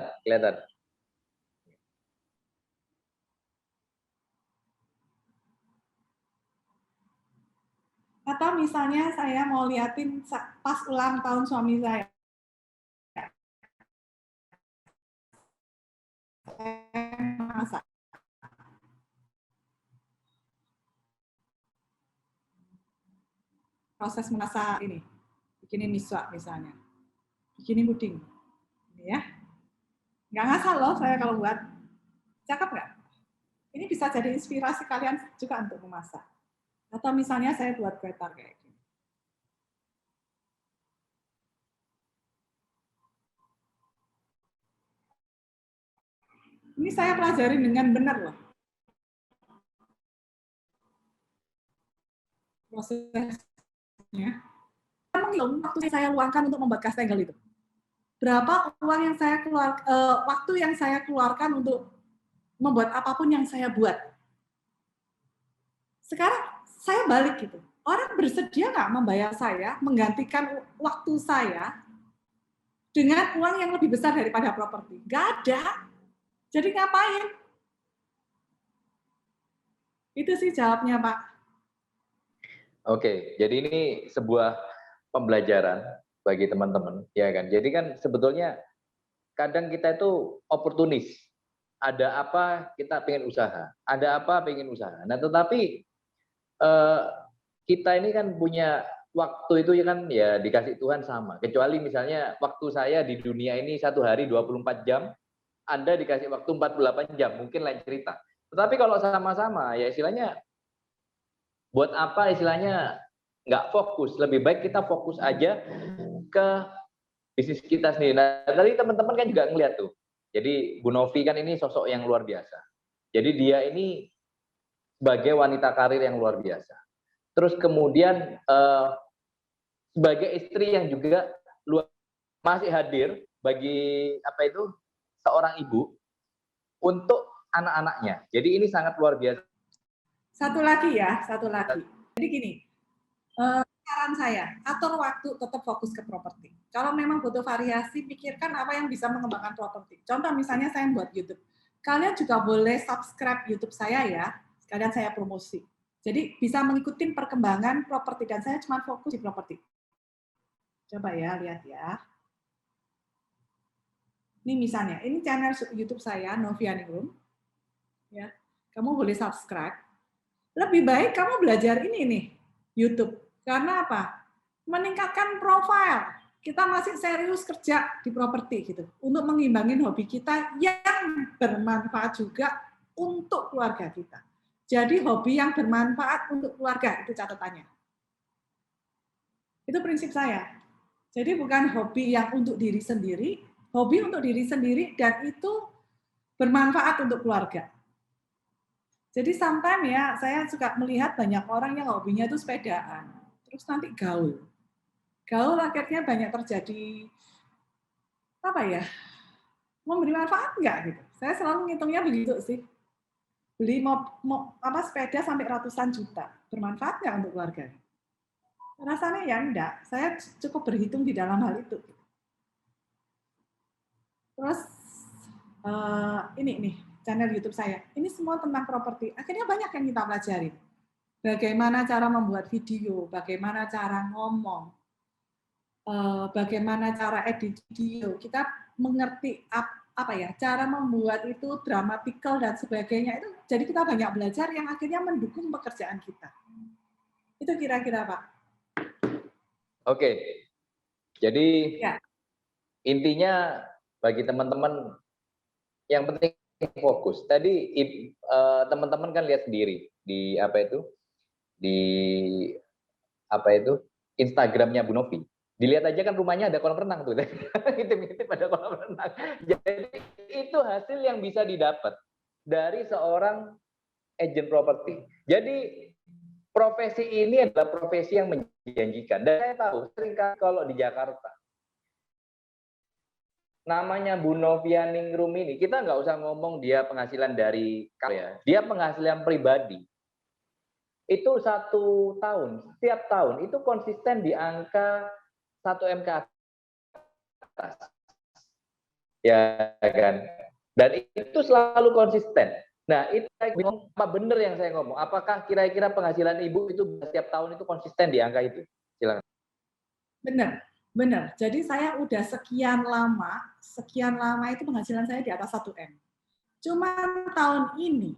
Atau misalnya saya mau liatin pas ulang tahun suami saya. Masak. Proses memasak ini, bikinin miswa misalnya, bikinin puding, ini ya, nggak ngasal loh saya kalau buat, cakep nggak? Ini bisa jadi inspirasi kalian juga untuk memasak. Atau misalnya saya buat kue tart kayak gini. Ini saya pelajari dengan benar loh. Prosesnya. Menghitung waktu saya luangkan untuk membuat kastengel itu. Berapa uang yang saya waktu yang saya keluarkan untuk membuat apapun yang saya buat. Sekarang saya balik gitu. Orang bersedia nggak membayar saya, menggantikan waktu saya dengan uang yang lebih besar daripada properti? Nggak ada. Jadi ngapain? Itu sih jawabnya, Pak. Oke, jadi ini sebuah pembelajaran bagi teman-teman, ya kan? Jadi kan sebetulnya kadang kita itu oportunis. Ada apa kita pengen usaha, ada apa pengen usaha. Nah, tetapi kita ini kan punya waktu itu ya kan ya dikasih Tuhan sama. Kecuali misalnya waktu saya di dunia ini satu hari 24 jam, Anda dikasih waktu 48 jam, mungkin lain cerita. Tetapi kalau sama-sama ya istilahnya buat apa istilahnya nggak fokus. Lebih baik kita fokus aja ke bisnis kita sendiri. Nah, tadi teman-teman kan juga ngeliat tuh. Jadi Bu Novi kan ini sosok yang luar biasa. Jadi dia ini sebagai wanita karir yang luar biasa. Terus kemudian sebagai istri yang juga masih hadir bagi apa itu seorang ibu untuk anak-anaknya. Jadi ini sangat luar biasa. Satu lagi ya, satu lagi. Jadi gini, saran saya, atur waktu tetap fokus ke properti. Kalau memang butuh variasi, pikirkan apa yang bisa mengembangkan properti. Contoh misalnya saya buat YouTube. Kalian juga boleh subscribe YouTube saya ya, sekalian saya promosi. Jadi bisa mengikuti perkembangan properti dan saya cuma fokus di properti. Coba ya, lihat ya. Ini misalnya, ini channel YouTube saya, Novia Ningrum. Ya, kamu boleh subscribe. Lebih baik kamu belajar ini nih, YouTube. Karena apa? Meningkatkan profil. Kita masih serius kerja di properti gitu. Untuk mengimbangin hobi kita yang bermanfaat juga untuk keluarga kita. Jadi hobi yang bermanfaat untuk keluarga, itu catatannya. Itu prinsip saya. Jadi bukan hobi yang untuk diri sendiri, hobi untuk diri sendiri dan itu bermanfaat untuk keluarga. Jadi sometimes ya, saya suka melihat banyak orang yang hobinya itu sepedaan. Terus nanti gaul. Gaul akhirnya banyak terjadi, apa ya, memberi manfaat enggak gitu. Saya selalu ngitungnya begitu sih. Beli sepeda sampai ratusan juta. Bermanfaat nggak untuk keluarga? Rasanya ya enggak. Saya cukup berhitung di dalam hal itu. Terus ini nih, channel YouTube saya. Ini semua tentang properti. Akhirnya banyak yang kita pelajari. Bagaimana cara membuat video, bagaimana cara ngomong, bagaimana cara edit video. Kita mengerti apa ya, cara membuat itu dramatikal dan sebagainya. Itu jadi kita banyak belajar yang akhirnya mendukung pekerjaan kita. Itu kira-kira, Pak. Oke. Jadi ya. Intinya bagi teman-teman yang penting fokus. Tadi teman-teman kan lihat sendiri di apa itu Instagramnya Bu Novi. Dilihat aja kan rumahnya ada kolam renang tuh, ngintip-ngintip ada kolam renang. Jadi itu hasil yang bisa didapat dari seorang agent properti. Jadi profesi ini adalah profesi yang menjanjikan. Dan saya tahu seringkali kalau di Jakarta namanya Bu Novia Ningrum ini, kita nggak usah ngomong dia penghasilan dari karya, dia penghasilan pribadi. Itu 1 tahun, setiap tahun itu konsisten di angka 1 M ke atas. Ya kan? Dan itu selalu konsisten. Nah, itu apa benar yang saya ngomong? Apakah kira-kira penghasilan Ibu itu setiap tahun itu konsisten di angka itu? Silakan. Benar. Jadi saya udah sekian lama itu penghasilan saya di atas 1 M. Cuma tahun ini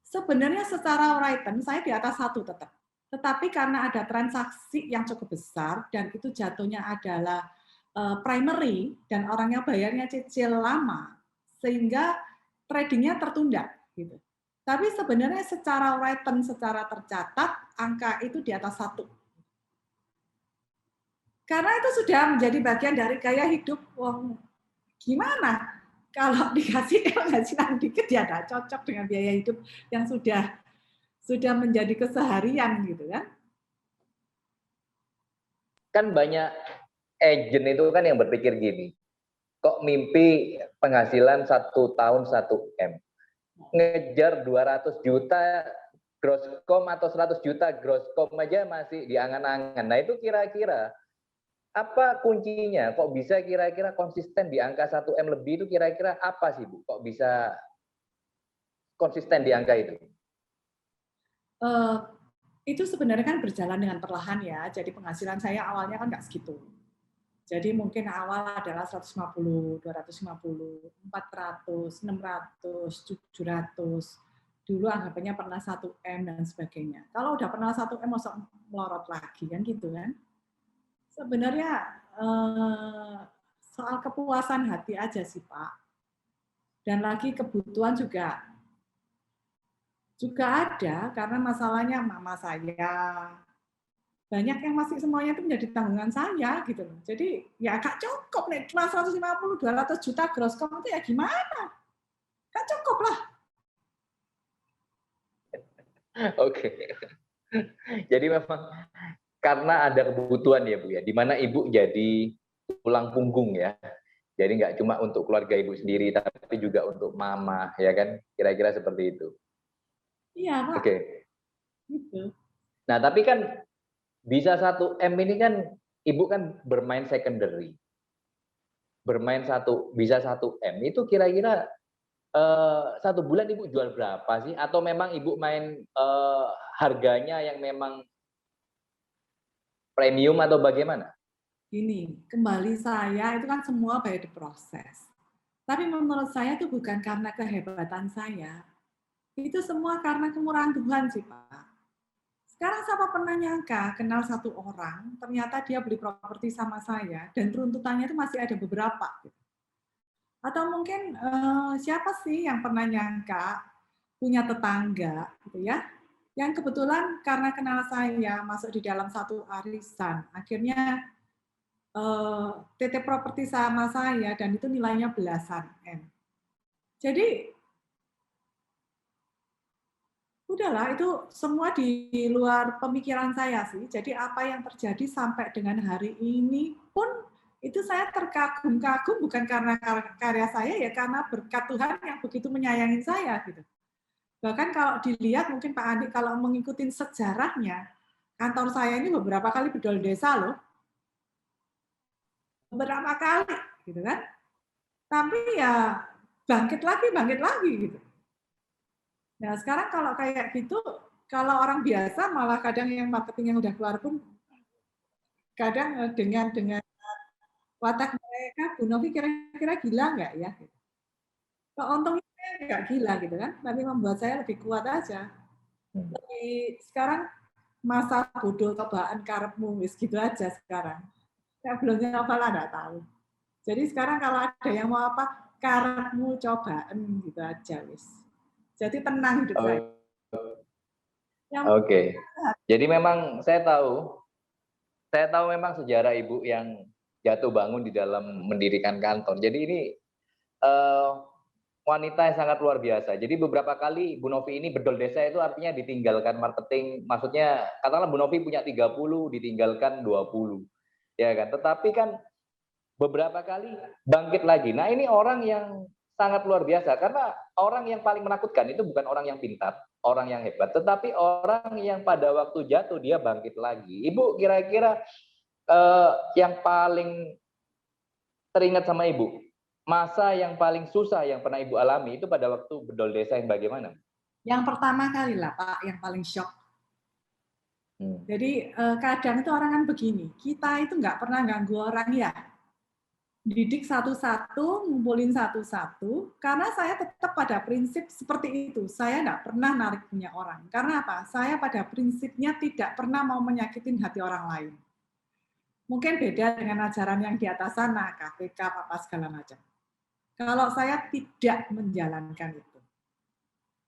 sebenarnya secara written saya di atas 1 tetap. Tetapi karena ada transaksi yang cukup besar dan itu jatuhnya adalah primary dan orangnya bayarnya cicil lama, sehingga tradingnya tertunda gitu. Tapi sebenarnya secara written, secara tercatat angka itu di atas 1. Karena itu sudah menjadi bagian dari gaya hidup. Gimana kalau dikasih penghasilan dikit ya nggak cocok dengan biaya hidup yang sudah menjadi keseharian gitu kan? Kan banyak agent itu kan yang berpikir gini, kok mimpi penghasilan 1 tahun 1 M? Ngejar 200 juta grosscom atau 100 juta grosscom aja masih diangan-angan. Nah itu kira-kira apa kuncinya? Kok bisa kira-kira konsisten di angka 1 M lebih itu kira-kira apa sih Bu? Kok bisa konsisten di angka itu? Itu sebenarnya kan berjalan dengan perlahan ya. Jadi penghasilan saya awalnya kan nggak segitu. Jadi mungkin awal adalah 150, 250, 400, 600, 700. Dulu anggapannya pernah 1 M dan sebagainya. Kalau udah pernah 1 M, masuk melorot lagi kan gitu kan. Sebenarnya soal kepuasan hati aja sih Pak. Dan lagi kebutuhan juga ada, karena masalahnya mama saya, banyak yang masih semuanya itu menjadi tanggungan saya gitu loh. Jadi ya gak cukup nih, cuma 150, 200 juta grosscom itu ya gimana? Gak cukup lah. Oke. Jadi memang karena ada kebutuhan ya Bu ya, di mana Ibu jadi tulang punggung ya. Jadi nggak cuma untuk keluarga Ibu sendiri, tapi juga untuk mama, ya kan? Kira-kira seperti itu. Iya Pak, Oke. gitu. Nah, tapi kan bisa 1 M ini kan Ibu kan bermain secondary. Bisa 1 M itu kira-kira 1 bulan Ibu jual berapa sih? Atau memang Ibu main harganya yang memang premium atau bagaimana? Gini, kembali saya itu kan semua by the process. Tapi menurut saya itu bukan karena kehebatan saya. Itu semua karena kemurahan Tuhan sih Pak. Sekarang siapa pernah nyangka kenal satu orang, ternyata dia beli properti sama saya, dan runtutannya itu masih ada beberapa. Atau mungkin siapa sih yang pernah nyangka punya tetangga gitu ya, yang kebetulan karena kenal saya masuk di dalam satu arisan, akhirnya titip properti sama saya dan itu nilainya belasan M. Jadi udahlah itu semua di luar pemikiran saya sih. Jadi apa yang terjadi sampai dengan hari ini pun itu saya terkagum-kagum bukan karena karya saya ya, karena berkat Tuhan yang begitu menyayangi saya gitu. Bahkan kalau dilihat mungkin Pak Andi kalau mengikuti sejarahnya, kantor saya ini beberapa kali bedol desa loh. Beberapa kali gitu kan. Tapi ya bangkit lagi gitu. Nah, sekarang kalau kayak gitu, kalau orang biasa malah kadang yang marketing yang udah keluar pun kadang dengan watak mereka, Bu Novi kira-kira gila nggak ya? Kok untungnya nggak gila gitu kan, tapi membuat saya lebih kuat aja. Lebih, sekarang masa bodoh cobaan karepmu, wis gitu aja sekarang. Saya belum nyoba lah, nggak tahu. Jadi sekarang kalau ada yang mau apa, karepmu cobaan gitu aja wis. Jadi tenang hidup saya. Oke. Jadi memang saya tahu memang sejarah Ibu yang jatuh bangun di dalam mendirikan kantor. Jadi ini wanita yang sangat luar biasa. Jadi beberapa kali Bu Novi ini bedol desa itu artinya ditinggalkan marketing. Maksudnya katakanlah Bu Novi punya 30, ditinggalkan 20. Ya kan? Tetapi kan beberapa kali bangkit lagi. Nah, ini orang yang sangat luar biasa karena orang yang paling menakutkan itu bukan orang yang pintar, orang yang hebat, tetapi orang yang pada waktu jatuh dia bangkit lagi. Ibu kira-kira yang paling teringat sama Ibu, masa yang paling susah yang pernah Ibu alami itu pada waktu bedol desa yang bagaimana? Yang pertama kali lah Pak, yang paling shock. Jadi kadang itu orang kan begini, kita itu nggak pernah ganggu orang ya. Didik satu-satu, ngumpulin satu-satu, karena saya tetap pada prinsip seperti itu. Saya nggak pernah narik punya orang. Karena apa? Saya pada prinsipnya tidak pernah mau menyakitin hati orang lain. Mungkin beda dengan ajaran yang di atas sana, KPK, apa segala macam. Kalau saya tidak menjalankan itu.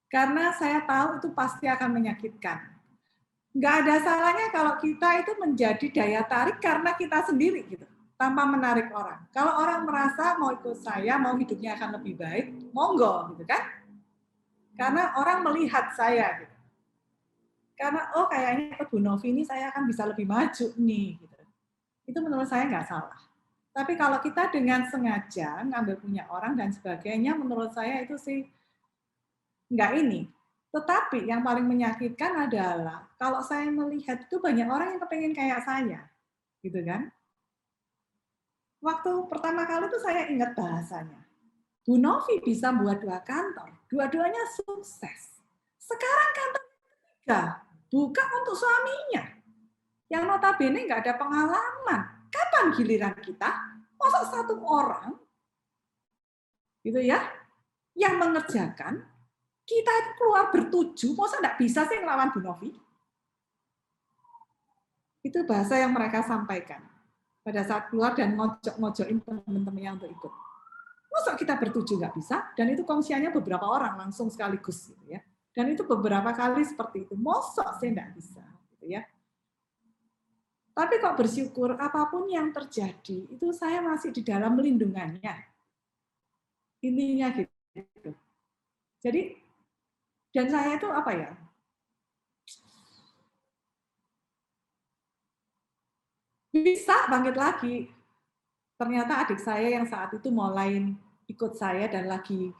Karena saya tahu itu pasti akan menyakitkan. Nggak ada salahnya kalau kita itu menjadi daya tarik karena kita sendiri gitu, tanpa menarik orang. Kalau orang merasa mau ikut saya, mau hidupnya akan lebih baik, monggo gitu kan. Karena orang melihat saya gitu. Karena oh kayaknya ke Bu Novi ini saya akan bisa lebih maju nih gitu. Itu menurut saya nggak salah. Tapi kalau kita dengan sengaja ngambil punya orang dan sebagainya, menurut saya itu sih nggak ini. Tetapi yang paling menyakitkan adalah kalau saya melihat itu banyak orang yang kepengen kayak saya, gitu kan. Waktu pertama kali itu saya ingat bahasanya. Bu Novi bisa buat 2 kantor, dua-duanya sukses. Sekarang kantor ketiga, buka untuk suaminya, yang notabene nggak ada pengalaman. Kapan giliran kita? Masa satu orang, gitu ya, yang mengerjakan, kita itu keluar bertujuh, masa nggak bisa sih ngelawan Bu Novi? Itu bahasa yang mereka sampaikan pada saat keluar dan ngojok-ngojokin teman-temannya untuk ikut. Masa kita bertujuh nggak bisa? Dan itu kongsiannya beberapa orang langsung sekaligus, gitu ya. Dan itu beberapa kali seperti itu. Masa saya nggak bisa, gitu ya. Tapi kok bersyukur apapun yang terjadi itu saya masih di dalam lindungannya. Intinya gitu. Jadi dan saya itu apa ya? Bisa bangkit lagi. Ternyata adik saya yang saat itu mulai ikut saya dan lagi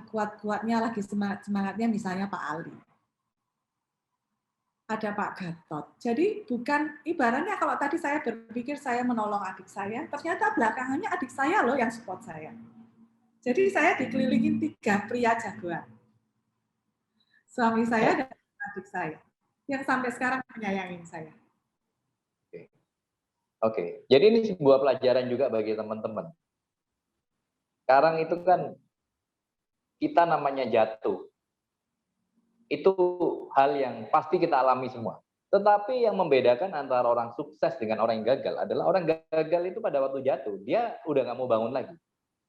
kuat-kuatnya, lagi semangat-semangatnya misalnya Pak Ali. Ada Pak Gatot. Jadi bukan ibaratnya kalau tadi saya berpikir saya menolong adik saya, ternyata belakangannya adik saya loh yang support saya. Jadi saya dikelilingi 3 pria jagoan. Suami saya dan adik saya yang sampai sekarang menyayangi saya. Oke. Jadi ini sebuah pelajaran juga bagi teman-teman. Sekarang itu kan kita namanya jatuh. Itu hal yang pasti kita alami semua. Tetapi yang membedakan antara orang sukses dengan orang yang gagal adalah orang gagal itu pada waktu jatuh, dia udah nggak mau bangun lagi.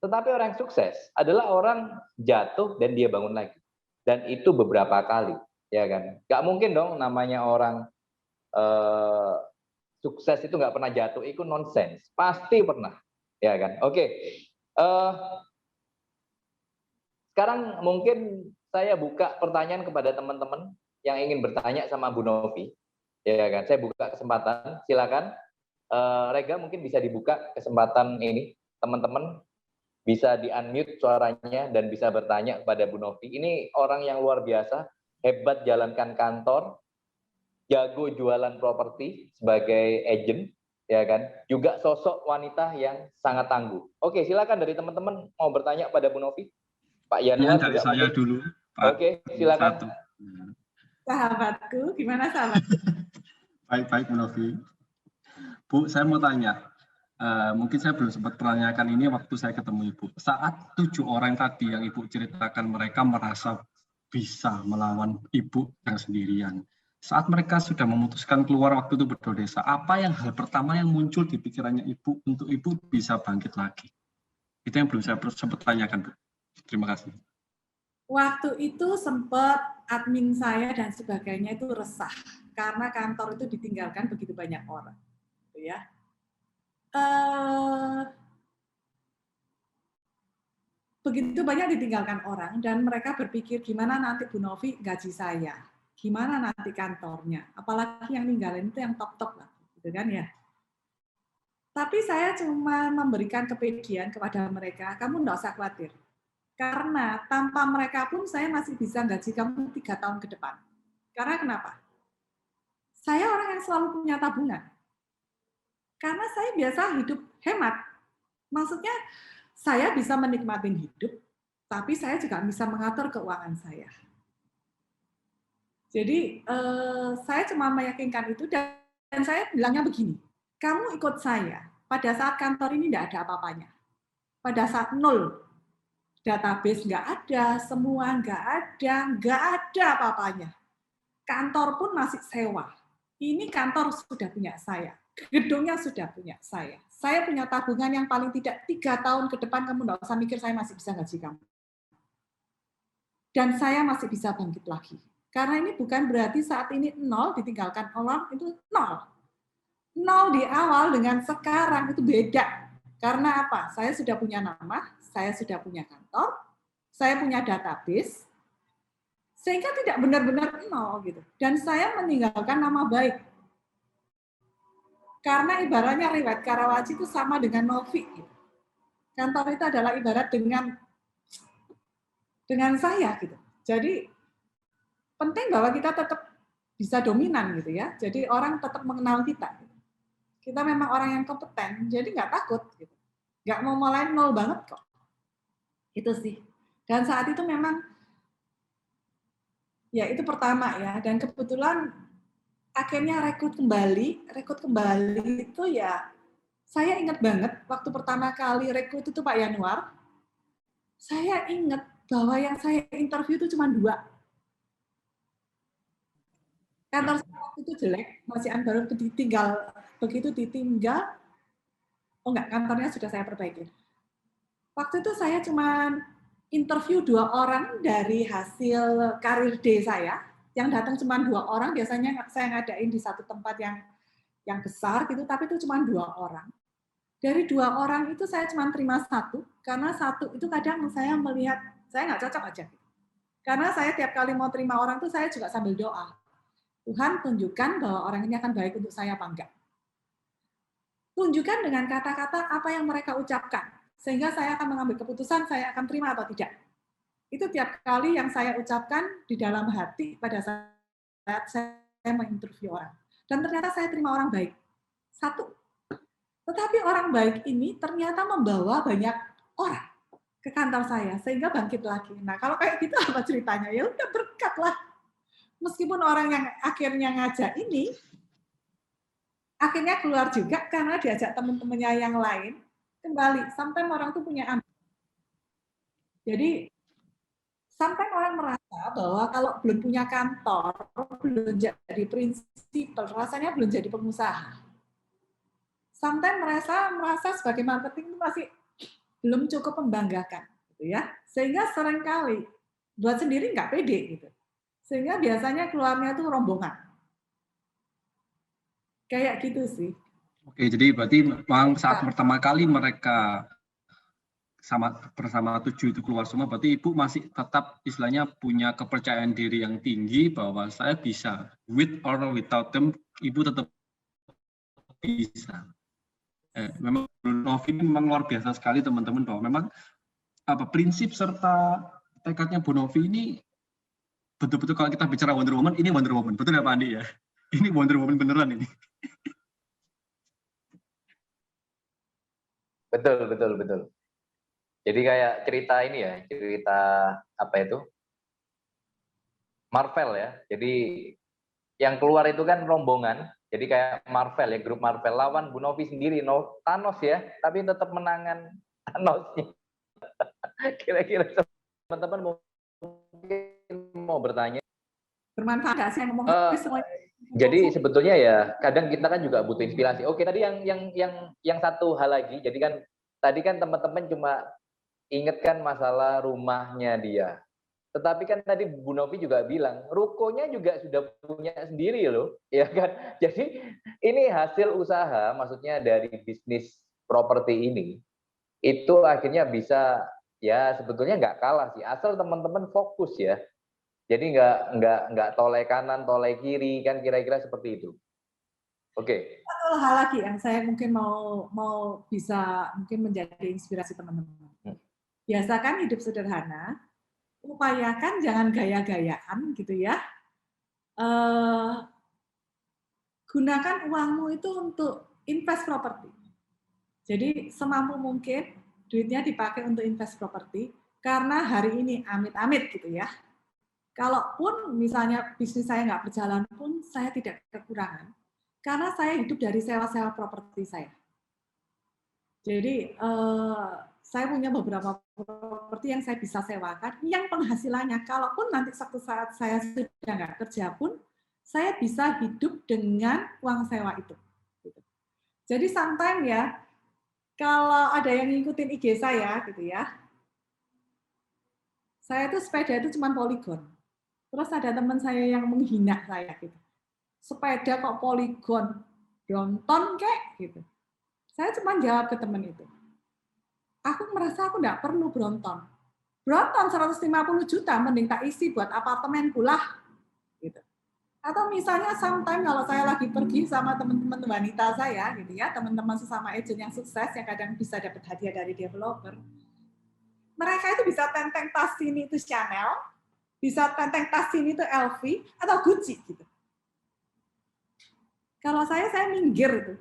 Tetapi orang yang sukses adalah orang jatuh dan dia bangun lagi. Dan itu beberapa kali, ya kan? Nggak mungkin dong namanya orang sukses itu nggak pernah jatuh, itu nonsens. Pasti pernah, ya kan? Oke. Sekarang mungkin saya buka pertanyaan kepada teman-teman yang ingin bertanya sama Bu Novi. Ya kan, saya buka kesempatan, silakan. Rega mungkin bisa dibuka kesempatan ini, teman-teman bisa di-unmute suaranya dan bisa bertanya kepada Bu Novi. Ini orang yang luar biasa, hebat jalankan kantor, jago jualan properti sebagai agent, ya kan. Juga sosok wanita yang sangat tangguh. Oke, silakan dari teman-teman mau bertanya pada Bu Novi. Pak Yanuar dari juga saya mungkin. dulu, Pak. Oke, silakan. Sahabatku, gimana sahabat? Baik-baik, Bu Novi. Bu, saya mau tanya. Mungkin saya belum sempat menanyakan ini waktu saya ketemu Ibu. Saat 7 orang tadi yang Ibu ceritakan, mereka merasa bisa melawan Ibu yang sendirian. Saat mereka sudah memutuskan keluar waktu itu berdodesa, apa yang hal pertama yang muncul di pikirannya Ibu untuk Ibu bisa bangkit lagi? Itu yang belum saya sempat tanyakan, Bu. Terima kasih. Waktu itu sempat admin saya dan sebagainya itu resah karena kantor itu ditinggalkan begitu banyak orang, gitu ya. Begitu banyak ditinggalkan orang dan mereka berpikir gimana nanti Bu Novi gaji saya, gimana nanti kantornya, apalagi yang ninggalin itu yang top-top lah, gitu kan ya. Tapi saya cuma memberikan kepedean kepada mereka, kamu nggak usah khawatir. Karena tanpa mereka pun saya masih bisa gaji kamu 3 tahun ke depan. Karena kenapa? Saya orang yang selalu punya tabungan. Karena saya biasa hidup hemat. Maksudnya saya bisa menikmati hidup, tapi saya juga bisa mengatur keuangan saya. Jadi saya cuma meyakinkan itu dan saya bilangnya begini, kamu ikut saya pada saat kantor ini tidak ada apa-apanya. Pada saat 0, database nggak ada, semua nggak ada apa-apanya. Kantor pun masih sewa. Ini kantor sudah punya saya, gedungnya sudah punya saya. Saya punya tabungan yang paling tidak 3 tahun ke depan kamu nggak usah mikir saya masih bisa gaji kamu. Dan saya masih bisa bangkit lagi. Karena ini bukan berarti saat ini 0 ditinggalkan orang itu 0. 0 di awal dengan sekarang itu beda. Karena apa? Saya sudah punya nama, saya sudah punya kantor, saya punya database, sehingga tidak benar-benar 0 gitu. Dan saya meninggalkan nama baik. Karena ibaratnya riwayat Karawaci itu sama dengan Novi. Gitu. Kantor itu adalah ibarat dengan saya gitu. Jadi penting bahwa kita tetap bisa dominan gitu ya. Jadi orang tetap mengenal kita. Gitu. Kita memang orang yang kompeten, jadi nggak takut. Gitu. Nggak mau mulai nol banget kok. Itu sih. Dan saat itu memang, ya itu pertama ya. Dan kebetulan akhirnya rekrut kembali itu ya, saya ingat banget waktu pertama kali rekrut itu Pak Yanuar, saya ingat bahwa yang saya interview itu cuma 2. Kantor saya waktu itu jelek, masih baru begitu ditinggal, oh enggak, kantornya sudah saya perbaiki. Waktu itu saya cuma interview 2 orang dari hasil karir D saya, yang datang cuma 2 orang, biasanya saya ngadain di satu tempat yang besar gitu, tapi itu cuma 2 orang. Dari 2 orang itu saya cuma terima 1, karena 1 itu kadang saya melihat saya nggak cocok aja. Karena saya tiap kali mau terima orang itu saya juga sambil doa. Tuhan tunjukkan bahwa orang ini akan baik untuk saya apa enggak. Tunjukkan dengan kata-kata apa yang mereka ucapkan, sehingga saya akan mengambil keputusan saya akan terima atau tidak. Itu tiap kali yang saya ucapkan di dalam hati pada saat saya menginterview orang. Dan ternyata saya terima orang baik. 1. Tetapi orang baik ini ternyata membawa banyak orang ke kantor saya, sehingga bangkit lagi. Nah, kalau kayak gitu apa ceritanya? Ya udah berkat lah. Meskipun orang yang akhirnya ngajak ini, akhirnya keluar juga karena diajak teman-temannya yang lain, kembali. Sampai orang tuh punya ambisi. Jadi, sampai orang merasa bahwa kalau belum punya kantor, belum jadi prinsipal, rasanya belum jadi pengusaha. Sampai merasa sebagai marketing itu masih belum cukup membanggakan, gitu ya. Sehingga seringkali buat sendiri nggak pede gitu. Sehingga biasanya keluarnya itu rombongan. Kayak gitu sih. Oke, jadi berarti memang saat pertama kali mereka bersama 7 itu keluar semua, berarti Ibu masih tetap istilahnya punya kepercayaan diri yang tinggi bahwa saya bisa, with or without them, Ibu tetap bisa. Memang Novi ini memang luar biasa sekali teman-teman, bahwa memang prinsip serta tekadnya Bu Novi ini betul-betul kalau kita bicara Wonder Woman, ini Wonder Woman, betul ya Pak Andi ya? Ini Wonder Woman beneran ini. Betul. Jadi kayak cerita ini ya, cerita apa itu? Marvel ya. Jadi yang keluar itu kan rombongan. Jadi kayak Marvel ya, grup Marvel lawan Bu Novi sendiri, Thanos ya, tapi tetap menangan Thanosnya. Kira-kira teman-teman mau bertanya? Bermanfaat nggak sih ngomong jadi sebetulnya ya kadang kita kan juga butuh inspirasi. Oke, tadi yang satu hal lagi. Jadi kan tadi kan teman-teman cuma inget kan masalah rumahnya dia. Tetapi kan tadi Bu Novi juga bilang rukonya juga sudah punya sendiri loh, ya kan? Jadi ini hasil usaha, maksudnya dari bisnis properti ini itu akhirnya bisa ya sebetulnya nggak kalah sih, asal teman-teman fokus ya. Jadi nggak toleh kanan, toleh kiri, kan kira-kira seperti itu. Oke. Satu hal lagi yang saya mungkin mau bisa mungkin menjadi inspirasi teman-teman. Biasakan hidup sederhana, upayakan jangan gaya-gayaan gitu ya. Gunakan uangmu itu untuk invest properti. Jadi semampu mungkin duitnya dipakai untuk invest properti, karena hari ini amit-amit gitu ya. Kalaupun misalnya bisnis saya nggak berjalan pun, saya tidak kekurangan. Karena saya hidup dari sewa-sewa properti saya. Jadi, saya punya beberapa properti yang saya bisa sewakan, yang penghasilannya, kalaupun nanti suatu saat saya sudah nggak kerja pun, saya bisa hidup dengan uang sewa itu. Jadi sometimes ya, kalau ada yang ngikutin IG saya, gitu ya, saya tuh sepeda itu cuma Polygon. Terus ada teman saya yang menghina saya gitu. Sepeda kok Polygon, Brompton kek gitu. Saya cuma jawab ke teman itu. Aku merasa aku nggak perlu Brompton. Brompton 150 juta mending tak isi buat apartemen pula gitu. Atau misalnya sometimes kalau saya lagi pergi sama teman-teman wanita saya gitu ya, teman-teman sesama agent yang sukses yang kadang bisa dapat hadiah dari developer, mereka itu bisa tenteng tas ini itu Chanel, bisa tenteng tas ini itu LV atau Gucci gitu. Kalau saya minggir tuh.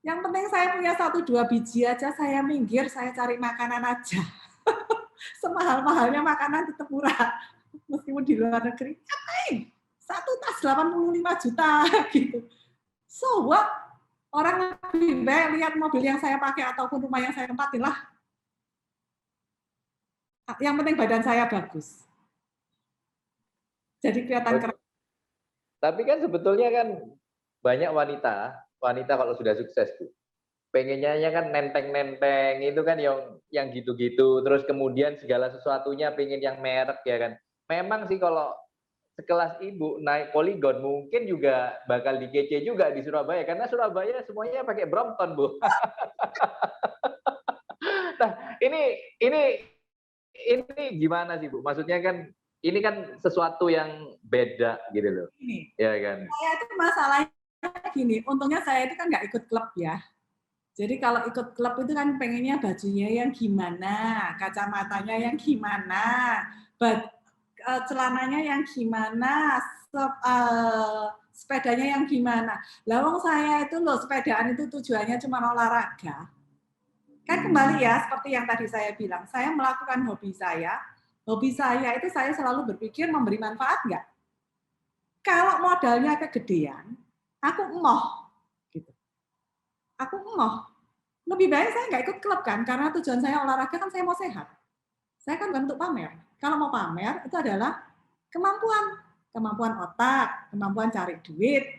Yang penting saya punya 1-2 biji aja, saya minggir, saya cari makanan aja. Semahal-mahalnya makanan tetap murah. Meskipun di luar negeri, ngapain? Satu tas 85 juta gitu. So what? Orang lebih baik lihat mobil yang saya pakai ataupun rumah yang saya tempatin lah. Yang penting badan saya bagus. Jadi kelihatan keren. Tapi kan sebetulnya kan banyak wanita kalau sudah sukses tuh, pengennya kan nenteng-nenteng itu kan yang gitu-gitu, terus kemudian segala sesuatunya pengen yang merek ya kan. Memang sih kalau sekelas ibu naik Polygon mungkin juga bakal dikece juga di Surabaya, karena Surabaya semuanya pakai Brompton, Bu. Nah, ini gimana sih, Bu? Maksudnya kan ini kan sesuatu yang beda gitu loh. Ini, Ya kan. saya itu masalahnya gini, untungnya saya itu kan nggak ikut klub ya. Jadi kalau ikut klub itu kan pengennya bajunya yang gimana, kacamatanya yang gimana, celananya yang gimana, sepedanya yang gimana. Lawang saya itu loh, sepedaan itu tujuannya cuma olahraga. Kan kembali ya, seperti yang tadi saya bilang, saya melakukan hobi saya. Hobi saya itu saya selalu berpikir memberi manfaat nggak? Kalau modalnya kegedean, aku emoh. Gitu. Aku emoh. Lebih baik saya nggak ikut klub kan, karena tujuan saya olahraga kan saya mau sehat. Saya kan bukan untuk pamer. Kalau mau pamer itu adalah kemampuan otak, kemampuan cari duit,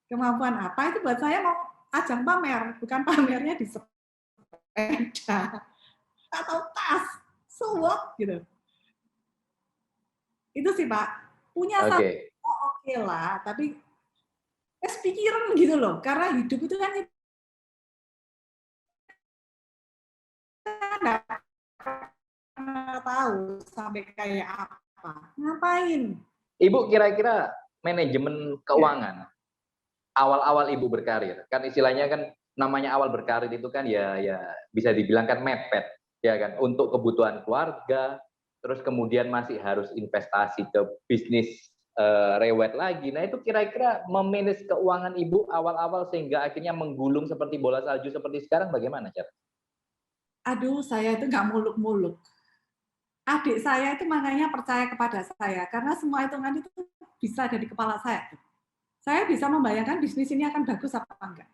kemampuan apa itu buat saya mau ajang pamer, bukan pamernya di sepeda atau tas, so what gitu. Itu sih Pak, punya satu oke lah, tapi pikiran gitu loh, karena hidup itu kan nggak tahu sampai kayak apa, ngapain. Ibu kira-kira manajemen keuangan awal-awal ibu berkarir, kan istilahnya kan namanya awal berkarir itu kan ya bisa dibilang kan mepet ya kan, untuk kebutuhan keluarga, terus kemudian masih harus investasi ke bisnis rewet lagi. Nah itu kira-kira memanage keuangan ibu awal-awal sehingga akhirnya menggulung seperti bola salju seperti sekarang bagaimana cara? Aduh, saya itu nggak muluk-muluk. Adik saya itu makanya percaya kepada saya, karena semua hitungan itu bisa ada di kepala saya. Saya bisa membayangkan bisnis ini akan bagus apa enggak.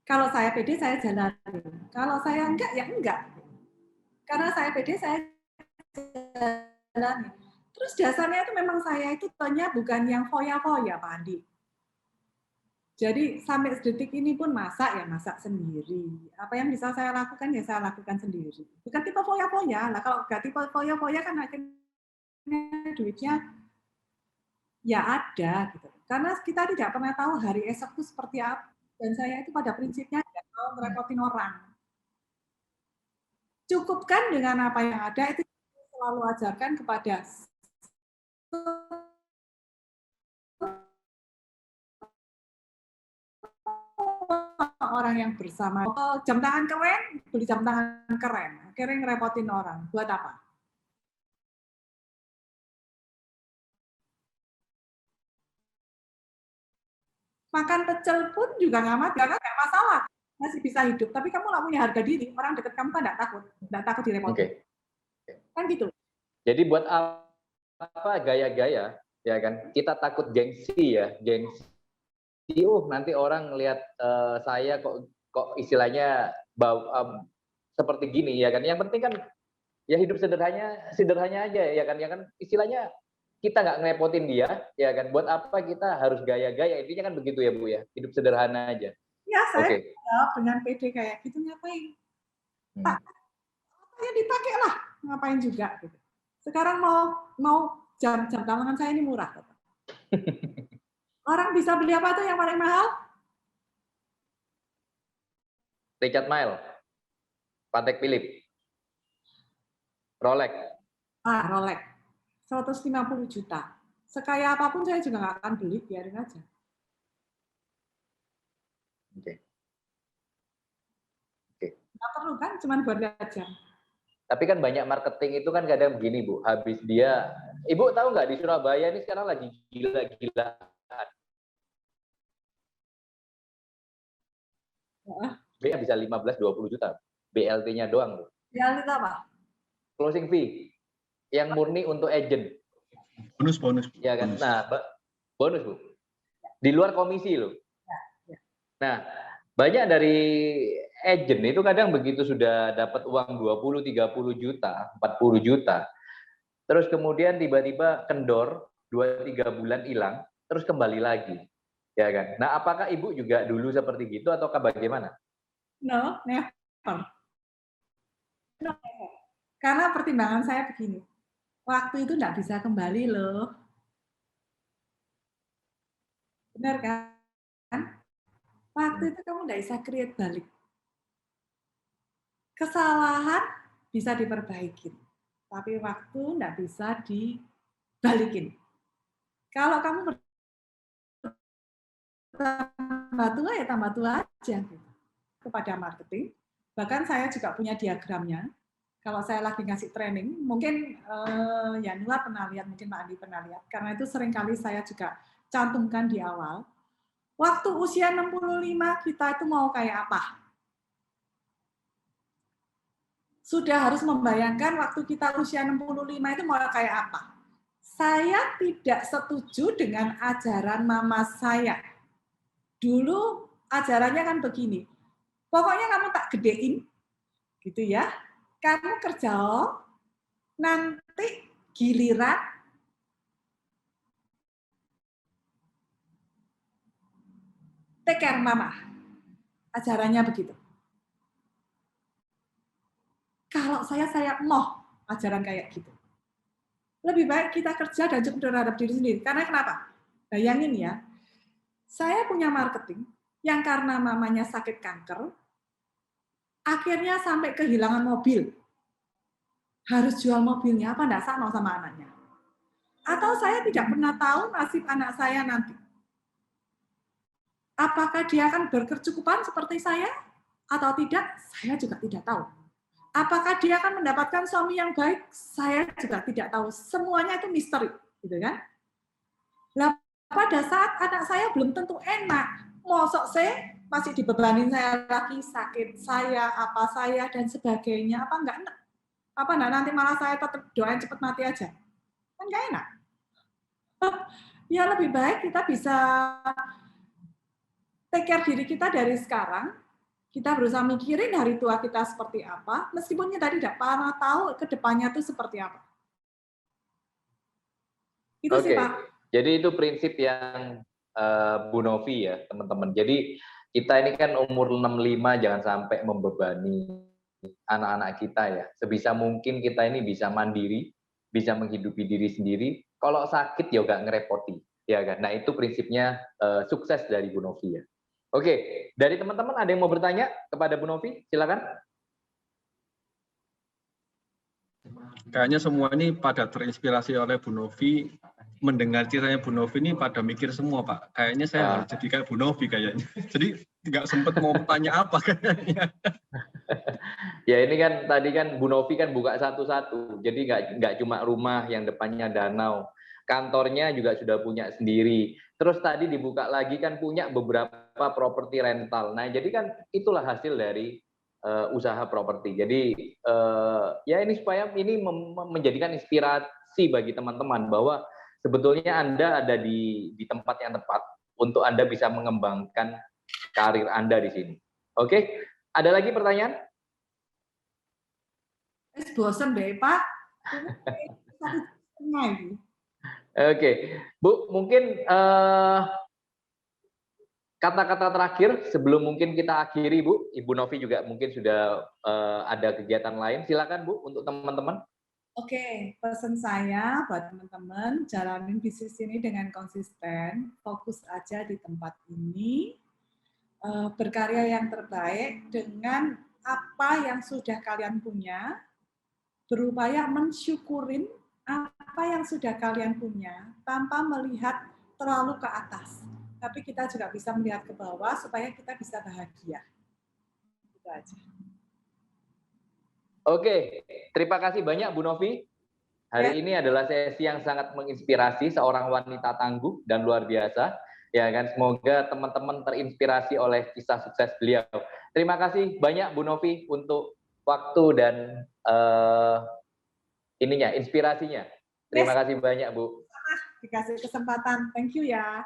Kalau saya pede, saya jalanin. Kalau saya enggak, ya enggak. Karena saya pede, saya jalanin. Terus dasarnya itu memang saya itu tanya bukan yang foya-foya, Pak Andi. Jadi sampai detik ini pun masak ya masak sendiri. Apa yang bisa saya lakukan ya saya lakukan sendiri. Bukan tipe foya-foya. Lah kalau nggak tipe foya-foya kan akhirnya duitnya ya ada gitu. Karena kita tidak pernah tahu hari esok itu seperti apa. Dan saya itu pada prinsipnya tidak mau merepotin orang. Cukupkan dengan apa yang ada, itu selalu ajarkan kepada orang yang bersama. Oh, jam tangan keren, beli jam tangan keren. Akhirnya ngerepotin orang. Buat apa? Makan pecel pun juga nggak masalah. Masih bisa hidup. Tapi kamu nggak punya harga diri. Orang deket kamu kan nggak takut direpotin. Kan gitu. Jadi buat apa gaya-gaya, ya kan? Kita takut gengsi ya, gengsi. Nanti orang lihat saya kok istilahnya seperti gini ya kan. Yang penting kan ya hidup sederhana aja ya kan istilahnya kita nggak ngerepotin dia ya kan. Buat apa kita harus gaya-gaya, intinya kan begitu ya Bu ya, hidup sederhana aja. Ya saya jawab dengan pede kayak gitu, ngapain tak ya dipakai lah, ngapain juga gitu. Sekarang mau jam tangan saya ini murah. Orang bisa beli apa tuh yang paling mahal? Richard Mille, Patek Philippe, Rolex. Rolex. 150 juta. Sekaya apapun saya juga nggak akan beli, biarin aja. Oke. Nggak perlu kan, cuma buat lihat jam. Tapi kan banyak marketing itu kan kadang begini, Bu. Habis dia, Ibu tahu nggak di Surabaya ini sekarang lagi gila-gilaan. BL bisa 15-20 juta. BLT-nya doang, Bu. BLT itu apa? Closing fee yang murni untuk agent. Bonus. Ya kan? Bonus. Nah, bonus, Bu. Di luar komisi loh. Nah, banyak dari agent itu kadang begitu sudah dapat uang 20, 30 juta, 40 juta, terus kemudian tiba-tiba kendor 2-3 bulan hilang, terus kembali lagi. Ya kan? Nah, apakah Ibu juga dulu seperti gitu ataukah bagaimana? No, never. No, never. Karena pertimbangan saya begini, waktu itu nggak bisa kembali loh. Benar kan? Waktu itu kamu nggak bisa create balik. Kesalahan bisa diperbaiki, tapi waktu nggak bisa dibalikin. Kalau kamu tambah tua ya tambah tua aja gitu. Kepada marketing. Bahkan saya juga punya diagramnya. Kalau saya lagi ngasih training, mungkin ya Nula pernah lihat, mungkin Pak Andi pernah lihat. Karena itu seringkali saya juga cantumkan di awal. Waktu usia 65 kita itu mau kayak apa? Sudah harus membayangkan waktu kita usia 65 itu mau kayak apa? Saya tidak setuju dengan ajaran mama saya. Dulu ajarannya kan begini, pokoknya kamu tak gedein, gitu ya. Kamu kerja, nanti giliran take care mama. Ajarannya begitu. Kalau saya mau ajaran kayak gitu. Lebih baik kita kerja dan cukup terhadap diri sendiri. Karena kenapa? Bayangin ya, saya punya marketing yang karena mamanya sakit kanker, akhirnya sampai kehilangan mobil. Harus jual mobilnya, apa enggak sama sama anaknya. Atau saya tidak pernah tahu nasib anak saya nanti. Apakah dia akan berkecukupan seperti saya atau tidak? Saya juga tidak tahu. Apakah dia akan mendapatkan suami yang baik? Saya juga tidak tahu. Semuanya itu misteri, gitu kan? Nah, pada saat anak saya belum tentu enak, mosok saya masih dibebanin saya lagi sakit saya, apa saya dan sebagainya, apa enggak enak? Apa enggak nanti malah saya tetap doain cepat mati aja? Kan enggak enak. Ya lebih baik kita bisa take care diri kita dari sekarang. Kita berusaha mikirin hari tua kita seperti apa, meskipun kita tidak pernah tahu ke depannya itu seperti apa. Itu sih, Pak. Jadi itu prinsip yang Bu Novi ya, teman-teman. Jadi kita ini kan umur 65 jangan sampai membebani anak-anak kita ya. Sebisa mungkin kita ini bisa mandiri, bisa menghidupi diri sendiri. Kalau sakit ya nggak ngerepoti, ya kan. Nah itu prinsipnya sukses dari Bu Novi ya. Oke, dari teman-teman ada yang mau bertanya kepada Bu Novi? Silakan. Kayaknya semua ini pada terinspirasi oleh Bu Novi, mendengar ceritanya Bu Novi ini pada mikir semua, Pak. Kayaknya saya harus jadi kayak Bu Novi kayaknya. Jadi nggak sempat mau bertanya apa kayaknya. Ya ini kan tadi kan Bu Novi kan buka satu-satu, jadi nggak cuma rumah yang depannya danau, kantornya juga sudah punya sendiri. Terus tadi dibuka lagi kan punya beberapa properti rental. Nah jadi kan itulah hasil dari usaha properti. Jadi ya ini supaya ini menjadikan inspirasi bagi teman-teman bahwa sebetulnya Anda ada di tempat yang tepat untuk Anda bisa mengembangkan karir Anda di sini. Oke, ada lagi pertanyaan? Bosan deh, Pak. Oke, Bu, mungkin kata-kata terakhir sebelum mungkin kita akhiri, Bu. Ibu Novi juga mungkin sudah ada kegiatan lain. Silakan, Bu, untuk teman-teman. Oke, pesan saya buat teman-teman, jalanin bisnis ini dengan konsisten, fokus aja di tempat ini, berkarya yang terbaik dengan apa yang sudah kalian punya, berupaya mensyukurin apa yang sudah kalian punya tanpa melihat terlalu ke atas. Tapi kita juga bisa melihat ke bawah supaya kita bisa bahagia. Itu aja. Oke, terima kasih banyak Bu Novi. Hari ini adalah sesi yang sangat menginspirasi, seorang wanita tangguh dan luar biasa. Ya kan, semoga teman-teman terinspirasi oleh kisah sukses beliau. Terima kasih banyak Bu Novi untuk waktu dan inspirasinya. Terima kasih banyak Bu. Dikasih kesempatan. Thank you ya.